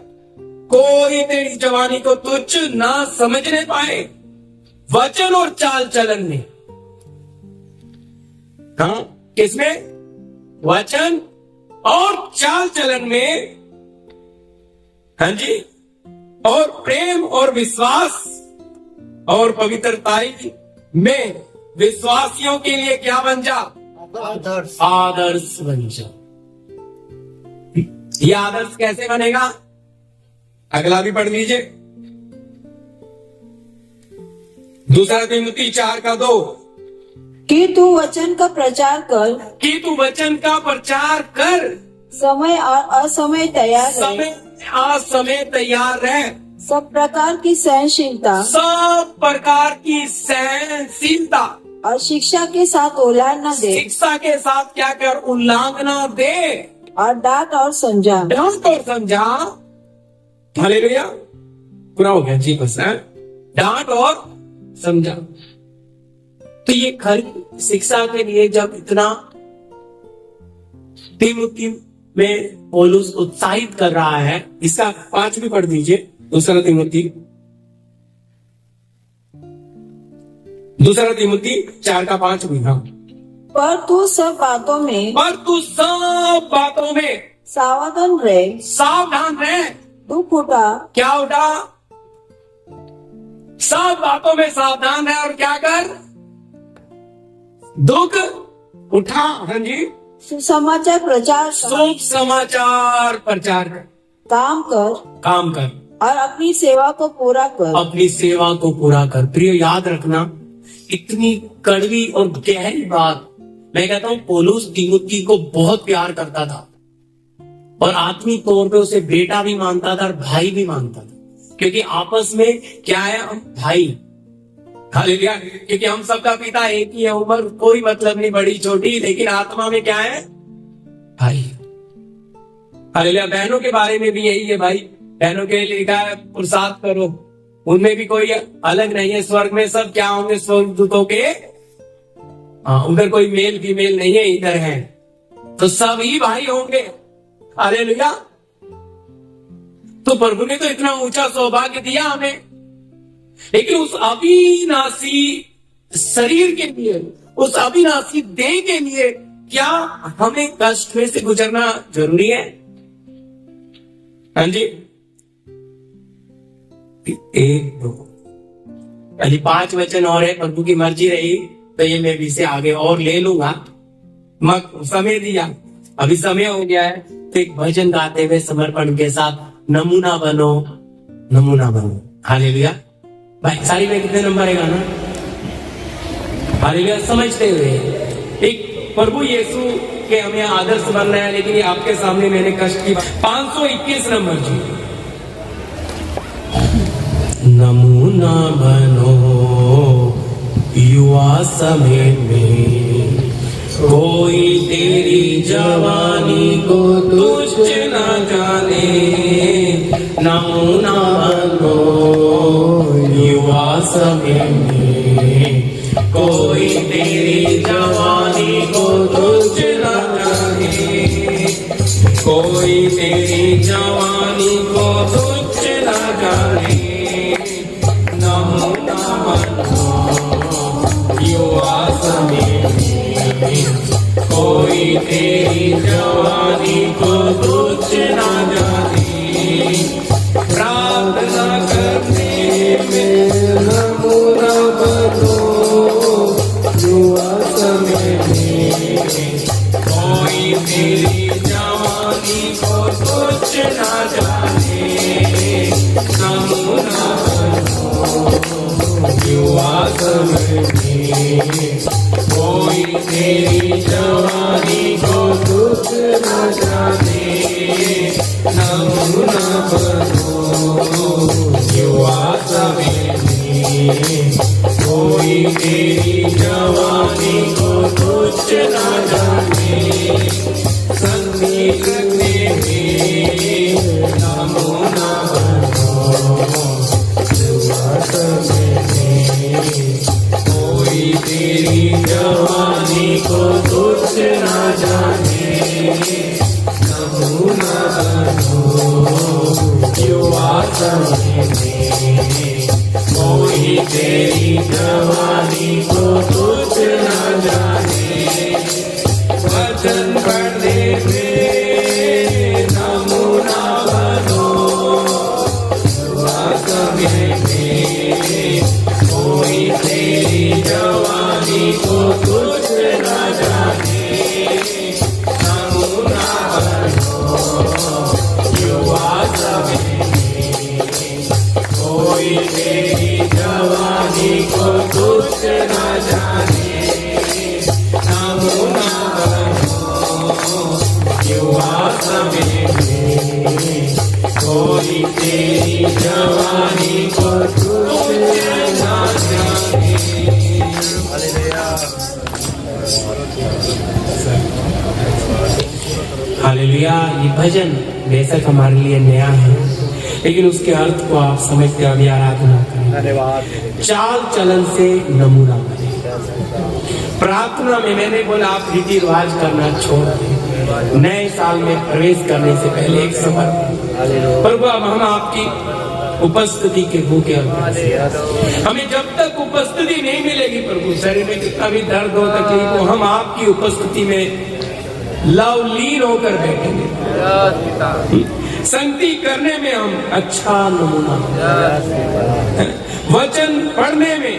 कोई तेरी जवानी को तुच्छ ना समझने पाए, वचन और चाल चलन में। हाँ, किसमें? वचन और चाल चलन में। हाँ जी। और प्रेम और विश्वास और पवित्रताई में विश्वासियों के लिए क्या बन जा? आदर्श बन जा। ये आदर्श कैसे बनेगा? अगला भी पढ़ लीजिए। 2 तीमुथी 4:2 कि तू वचन का प्रचार कर, कि तू वचन का प्रचार कर, समय और असमय तैयार रहे, समय असमय तैयार रहे, सब प्रकार की सहनशीलता सब प्रकार की सहनशीलता और शिक्षा के साथ उल्लांघन न दे, शिक्षा के साथ क्या कर? उल्लंघना दे और डांट और समझा। डांट और समझा। हालेलुया। पूरा हो गया जी बस। डांट और समझा। तो ये खरी शिक्षा के लिए जब इतना तीमुथी में पौलुस उत्साहित कर रहा है, इसका 5 भी पढ़ दीजिए। 2 तीमुथी 4:5 भी। हाँ। पर तू सब बातों में सावधान रहे, सावधान रहे। दुख उठा, क्या उठा? सब बातों में सावधान रहे और क्या कर? दुख उठा। हाँ जी। सुसमाचार प्रचार कर, शुभ समाचार प्रचार कर, काम कर और अपनी सेवा को पूरा कर। अपनी सेवा को पूरा कर। प्रिय याद रखना, इतनी कड़वी और गहरी बात। मैं कहता हूँ पौलुस तीमुथी को बहुत प्यार करता था और आत्मिक तौर पे उसे बेटा भी मानता था और भाई भी मानता था, क्योंकि आपस में क्या है? हम भाई। हालेलुया। क्योंकि हम सबका पिता एक ही है। उम्र कोई मतलब नहीं, बड़ी छोटी, लेकिन आत्मा में क्या है? भाई। हालेलुया। बहनों के बारे में भी यही है भाई, बहनों के लिए लिखा है पुरुषार्थ करो, उनमें भी कोई अलग नहीं है। स्वर्ग में सब क्या होंगे? स्वर्गदूतों के, उधर कोई मेल फीमेल नहीं है, इधर है तो सभी भाई होंगे। हालेलुया। तो प्रभु ने तो इतना ऊंचा सौभाग्य दिया हमें, लेकिन उस अविनाशी शरीर के लिए, उस अविनाशी देह के लिए क्या हमें कष्ट में से गुजरना जरूरी है? हाँ जी। एक दो पहले 5 वचन और है, प्रभु की मर्जी रही तो ये मैं भी से आगे और ले लूंगा, मग समय दिया, अभी समय हो गया है। तो एक भजन गाते हुए समर्पण के साथ नमूना बनो, नमूना बनो। हालेलुया। भाई सारी में कितने नंबर है गाना? हालेलुया। समझते हुए एक प्रभु यीशु के हमें आदर्श बनना है, लेकिन ये आपके सामने मैंने कष्ट की 521 नंबर जी। नमूना बनो युवा समय में, कोई तेरी जवानी को तुझ न जाने। नमूना बनो युवा समय में, कोई तेरी जवानी को तुझ न जाने। कोई तेरी जवानी को तुझ न जाने। नमूना बनो युवा समय में, कोई तेरी जवानी को तुझ न जाने। प्रार्थना करने में नमूना बनो युवा समय में, कोई तेरी जवानी को तुझ न जाने। नमूना बनो युवा समय में, कोई तेरी जवानी को तुझ न जाने। नमूना बनो युवा समय में, कोई तेरी जवानी को तुझ न जाने। संगीत में नमूना बनो युवा समय में, कोई तेरी जवानी को तुझ न जाने। नमूना बनो युवा समय में, कोई तेरी जवानी को तुझ न जाने। वचन पढ़ने में नमूना बनो युवा समय में, कोई तेरी जवानी को तुझ न जाने। नमूना बनो युवा समय में, कोई तेरी जवानी को तुझ न जाने। नमूना बनो युवा समय में, कोई तेरी जवानी को तुझ न जाने। हालेलुया। ये भजन बेशक हमारे लिए नया है, लेकिन उसके अर्थ को आप समझते अभी आराधना करें। चाल चलन से नमूना बने। प्रार्थना में मैंने बोला आप रीति रिवाज करना छोड़ दें, नए साल में प्रवेश करने से पहले एक समर्पण। प्रभु अब हम आपकी उपस्थिति के भूखे हैं। हमें जब तक उपस्थिति नहीं मिलेगी प्रभु, शरीर में कितना भी दर्द हो तकलीफ हो, हम आपकी उपस्थिति में लवलीन होकर बैठेंगे। संगति करने में हम अच्छा नमूना, वचन पढ़ने में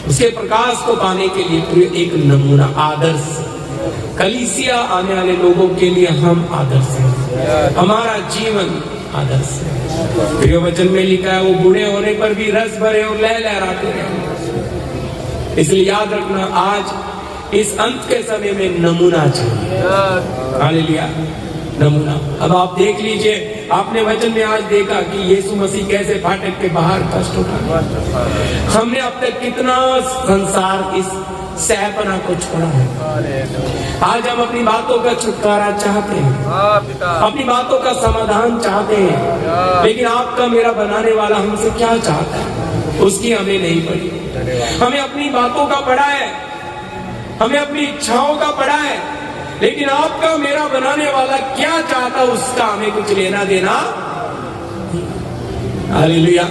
उसके प्रकाश को पाने के लिए एक नमूना, आदर्श। कलीसिया आने वाले लोगों के लिए हम आदर्श हैं, हमारा जीवन आदर्श है। प्रिय वचन में लिखा है वो बूढ़े होने पर भी रस भरे और लहलहाते रहे। इसलिए याद रखना आज इस अंत के समय में नमूना चाहिए। हालेलुया। नमूना। अब आप देख लीजिए, आपने वचन में आज देखा कि यीशु मसीह कैसे फाटक के बाहर कष्ट उठा। हमने अब तक कितना संसार इस सहपना को छोड़ा है। आज हम अपनी बातों का छुटकारा चाहते हैं, अपनी बातों का समाधान चाहते हैं, लेकिन आपका मेरा बनाने वाला हमसे क्या चाहता है उसकी हमें नहीं पड़ी। हमें अपनी बातों का पड़ा है, हमें अपनी इच्छाओं का पड़ा है, लेकिन आपका मेरा बनाने वाला क्या चाहता उसका हमें कुछ लेना देना। हालेलुया।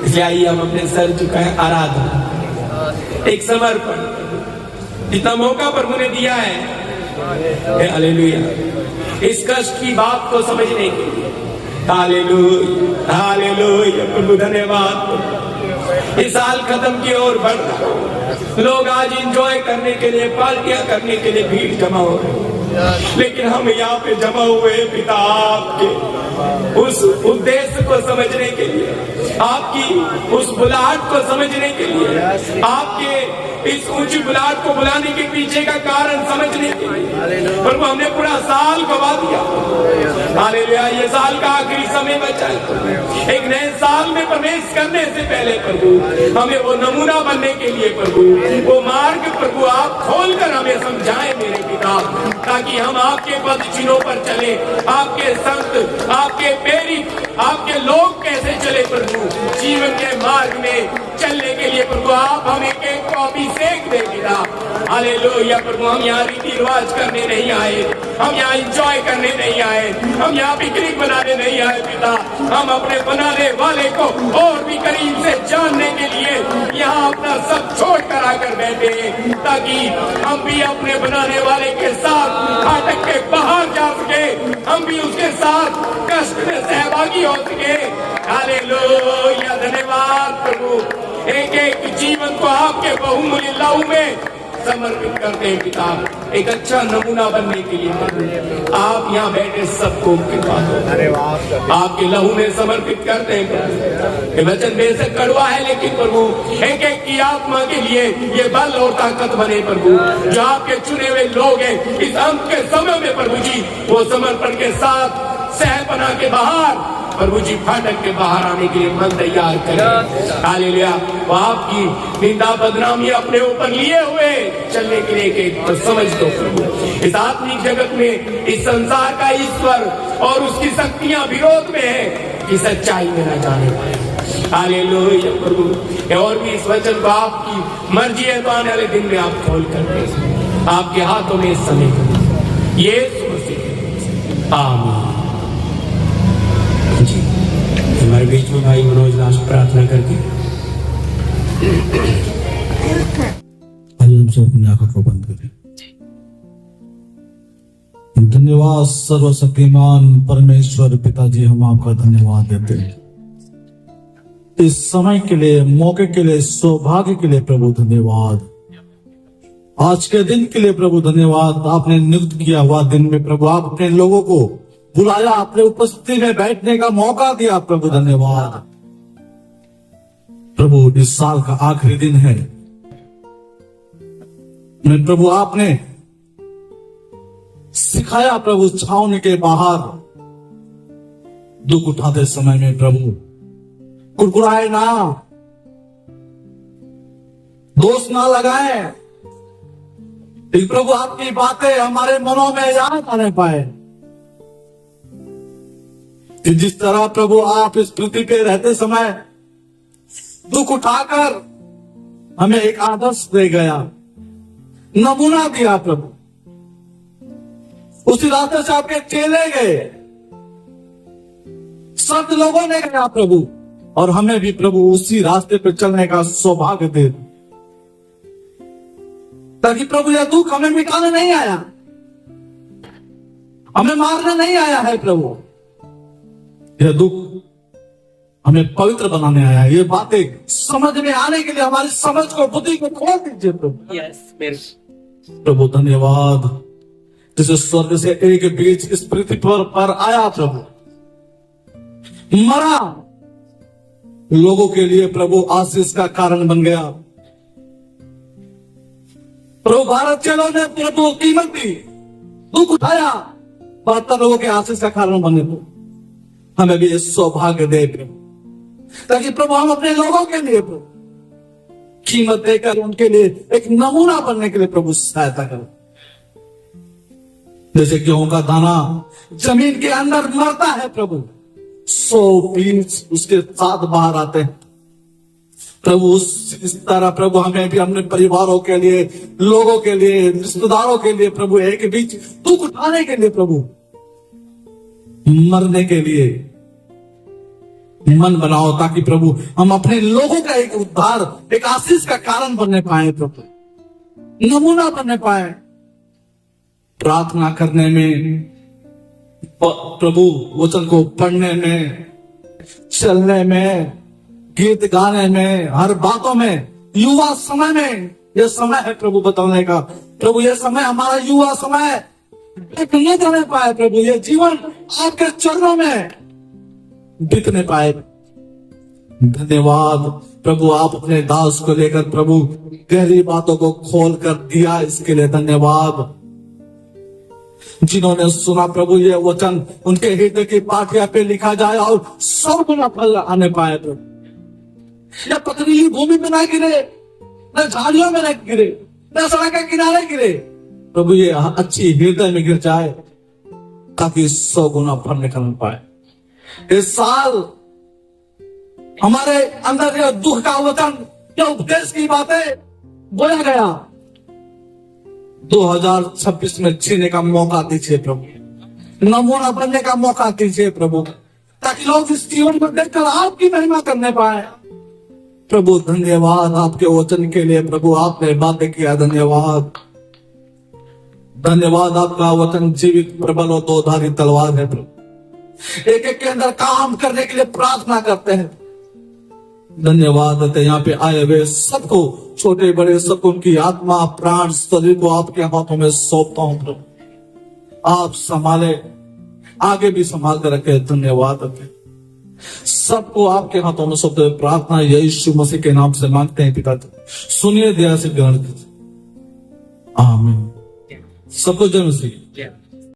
इसलिए आइए हम अपने सर झुकाएं, आराधना, एक समर्पण। इतना मौका प्रभु ने दिया है, हालेलुया, इस कष्ट की बात को समझने के लिए। हालेलुया, हालेलुया प्रभु धन्यवाद। इस साल खत्म की ओर बढ़ रहा है, लोग आज एंजॉय करने के लिए, पार्टियां करने के लिए भीड़ जमा हो रही है, लेकिन हम यहाँ पे जमा हुए पिता आपके उस उद्देश्य को समझने के लिए, आपकी उस बुलाहट को समझने के लिए, आपके इस ऊंची बुलाहट को बुलाने के पीछे का कारण समझने के लिए। प्रभु हमने पूरा साल गवा दिया, हालेलुया, ये साल का आखिरी समय बचा है। एक नए साल में प्रवेश करने से पहले प्रभु हमें वो नमूना बनने के लिए प्रभु वो मार्ग प्रभु आप खोलकर हमें समझाएं मेरे पिता, ताकि हम आपके पद चिन्हों पर चले, आपके संत, आपके प्रेरित, आपके लोग कैसे चले प्रभु जीवन के मार्ग में चलने के लिए प्रभु आप हमें एक कॉपी सेक दे पिता। हालेलुया प्रभु, हम यहाँ रीति रिवाज करने नहीं आए, हम यहाँ एंजॉय करने नहीं आए, हम यहाँ पिकनिक बनाने नहीं आए पिता। हम अपने बनाने वाले को और भी करीब से जानने के लिए यहाँ अपना सब छोड़ कर आकर बैठे हैं, ताकि हम भी अपने बनाने वाले के साथ फाटक के बाहर जा सके, हम भी उसके साथ कष्ट में सहभागी हो सके। हालेलुया, धन्यवाद प्रभु। एक एक जीवन को आपके बहुमूल्य लहू में समर्पित करते हैं पिता, एक अच्छा नमूना बनने के लिए प्रभु आप यहाँ बैठे सबको आपके लहू में समर्पित करते हैं प्रभु। ये वचन बेशक कड़वा है, लेकिन प्रभु एक एक की आत्मा के लिए ये बल और ताकत बने प्रभु। जो आपके चुने हुए लोग हैं इस अंत के समय में प्रभु जी, वो समर्पण के साथ सहपना के बाहर प्रभु जी फाटक के बाहर आने के लिए मन तैयार करें। हालेलुया, वो आपकी निंदा बदनामी अपने ऊपर लिए हुए चलने के लिए एक समझ दो प्रभु। इस आत्मिक जगत में इस संसार का ईश्वर और उसकी शक्तियां विरोध में है कि सच्चाई में न जाने पाए। हालेलुया प्रभु, और भी इस वचन को आपकी मर्जी है तो आने वाले दिन में आप खोल कर आपके हाथों में इस समय करें, यीशु मसीह, आमीन। जी, हमारे बीच में भाई मनोज दास प्रार्थना करके हम सब अपनी आंखों को बंद करें। धन्यवाद सर्वशक्तिमान परमेश्वर पिताजी, हम आपका धन्यवाद देते हैं इस समय के लिए, मौके के लिए, सौभाग्य के लिए प्रभु धन्यवाद। आज के दिन के लिए प्रभु धन्यवाद। आपने नियुक्त किया हुआ दिन में प्रभु आप अपने लोगों को बुलाया, अपने उपस्थिति में बैठने का मौका दिया प्रभु धन्यवाद। प्रभु इस साल का आखिरी दिन है, मैं प्रभु आपने सिखाया प्रभु छावनी के बाहर दुख उठाते समय में प्रभु कुड़कुड़ाए ना, दोष ना लगाए, लेकिन प्रभु आपकी बातें हमारे मनों में याद आने पाए कि जिस तरह प्रभु आप इस पृथ्वी पे रहते समय दुख उठाकर हमें एक आदर्श दे गया, नमूना दिया प्रभु, उसी रास्ते से आपके चेले गए, सब लोगों ने गया प्रभु, और हमें भी प्रभु उसी रास्ते पर चलने का सौभाग्य दे, ताकि प्रभु यह दुख हमें मिटाने नहीं आया, हमें मारने नहीं आया है प्रभु, यह दुख हमें पवित्र बनाने आया है। ये बातें समझ में आने के लिए हमारी समझ को, बुद्धि को खोल दीजिए प्रभु। प्रभु धन्यवाद, जैसे स्वर्ग से एक बीज इस पृथ्वी पर आया प्रभु, मरा, लोगों के लिए प्रभु आशीष का कारण बन गया प्रभु। भारत चलो ने प्रभु कीमत दी, दुख उठाया, 72 लोगों के आशीष का कारण बने। तो हमें भी इस सौभाग्य दे प्रभु, ताकि प्रभु हम अपने लोगों के लिए प्रभु कीमत देकर उनके लिए एक नमूना बनने के लिए प्रभु सहायता करो। जैसे गेहूं का दाना जमीन के अंदर मरता है प्रभु, 100 बीज उसके साथ बाहर आते हैं प्रभु, इस तरह प्रभु हमें भी अपने परिवारों के लिए, लोगों के लिए, रिश्तेदारों के लिए प्रभु एक बीच दुख उठाने के लिए प्रभु, मरने के लिए मन बनाओ, ताकि प्रभु हम अपने लोगों का एक उद्धार, एक आशीष का कारण बनने पाए प्रभु, नमूना बनने पाए। प्रार्थना करने में, प्रभु वचन को पढ़ने में, चलने में, गीत गाने में, हर बातों में, युवा समय में, यह समय है प्रभु बताने का। प्रभु यह समय हमारा युवा समय नहीं करने पाए प्रभु, यह जीवन आपके चरणों में बिकने पाए। धन्यवाद प्रभु, आप अपने दास को लेकर प्रभु गहरी बातों को खोल कर दिया, इसके लिए धन्यवाद। जिन्होंने सुना प्रभु ये वचन उनके हृदय की पाटिया पे लिखा जाए और 100 गुना फल आने पाए प्रभु। या पथरीली भूमि में ना गिरे, न झाड़ियों में न गिरे, न सड़क के किनारे गिरे प्रभु, ये अच्छी हृदय में गिर जाए ताकि 100 गुना फल निकल पाए। इस साल हमारे अंदर यह दुख का वचन, यह उपदेश की बातें बोला गया, 2026 में जीने का मौका दीजिए प्रभु, नमूना बनने का मौका दीजिए प्रभु, ताकि लोग इस जीवन को देखकर आपकी महिमा करने पाए प्रभु। धन्यवाद आपके वचन के लिए प्रभु, आपने बातें किया, धन्यवाद। धन्यवाद, आपका वचन जीवित, प्रबल और दोधारी तलवार है प्रभु, एक एक के अंदर काम करने के लिए प्रार्थना करते हैं। धन्यवाद देते यहाँ पे आए हुए सबको, छोटे बड़े सबको, उनकी आत्मा, प्राण, शरीर को आपके हाथों में सौंपता हूं प्रभु, आप संभाले, आगे भी संभाल कर रखे। धन्यवाद देते सबको आपके हाथों में सौंपते हुए प्रार्थना यीशु मसीह के नाम से मांगते हैं पिता, सुनिए, दया से ग्रहण कीजिए, आमीन। सबको जय मसीह।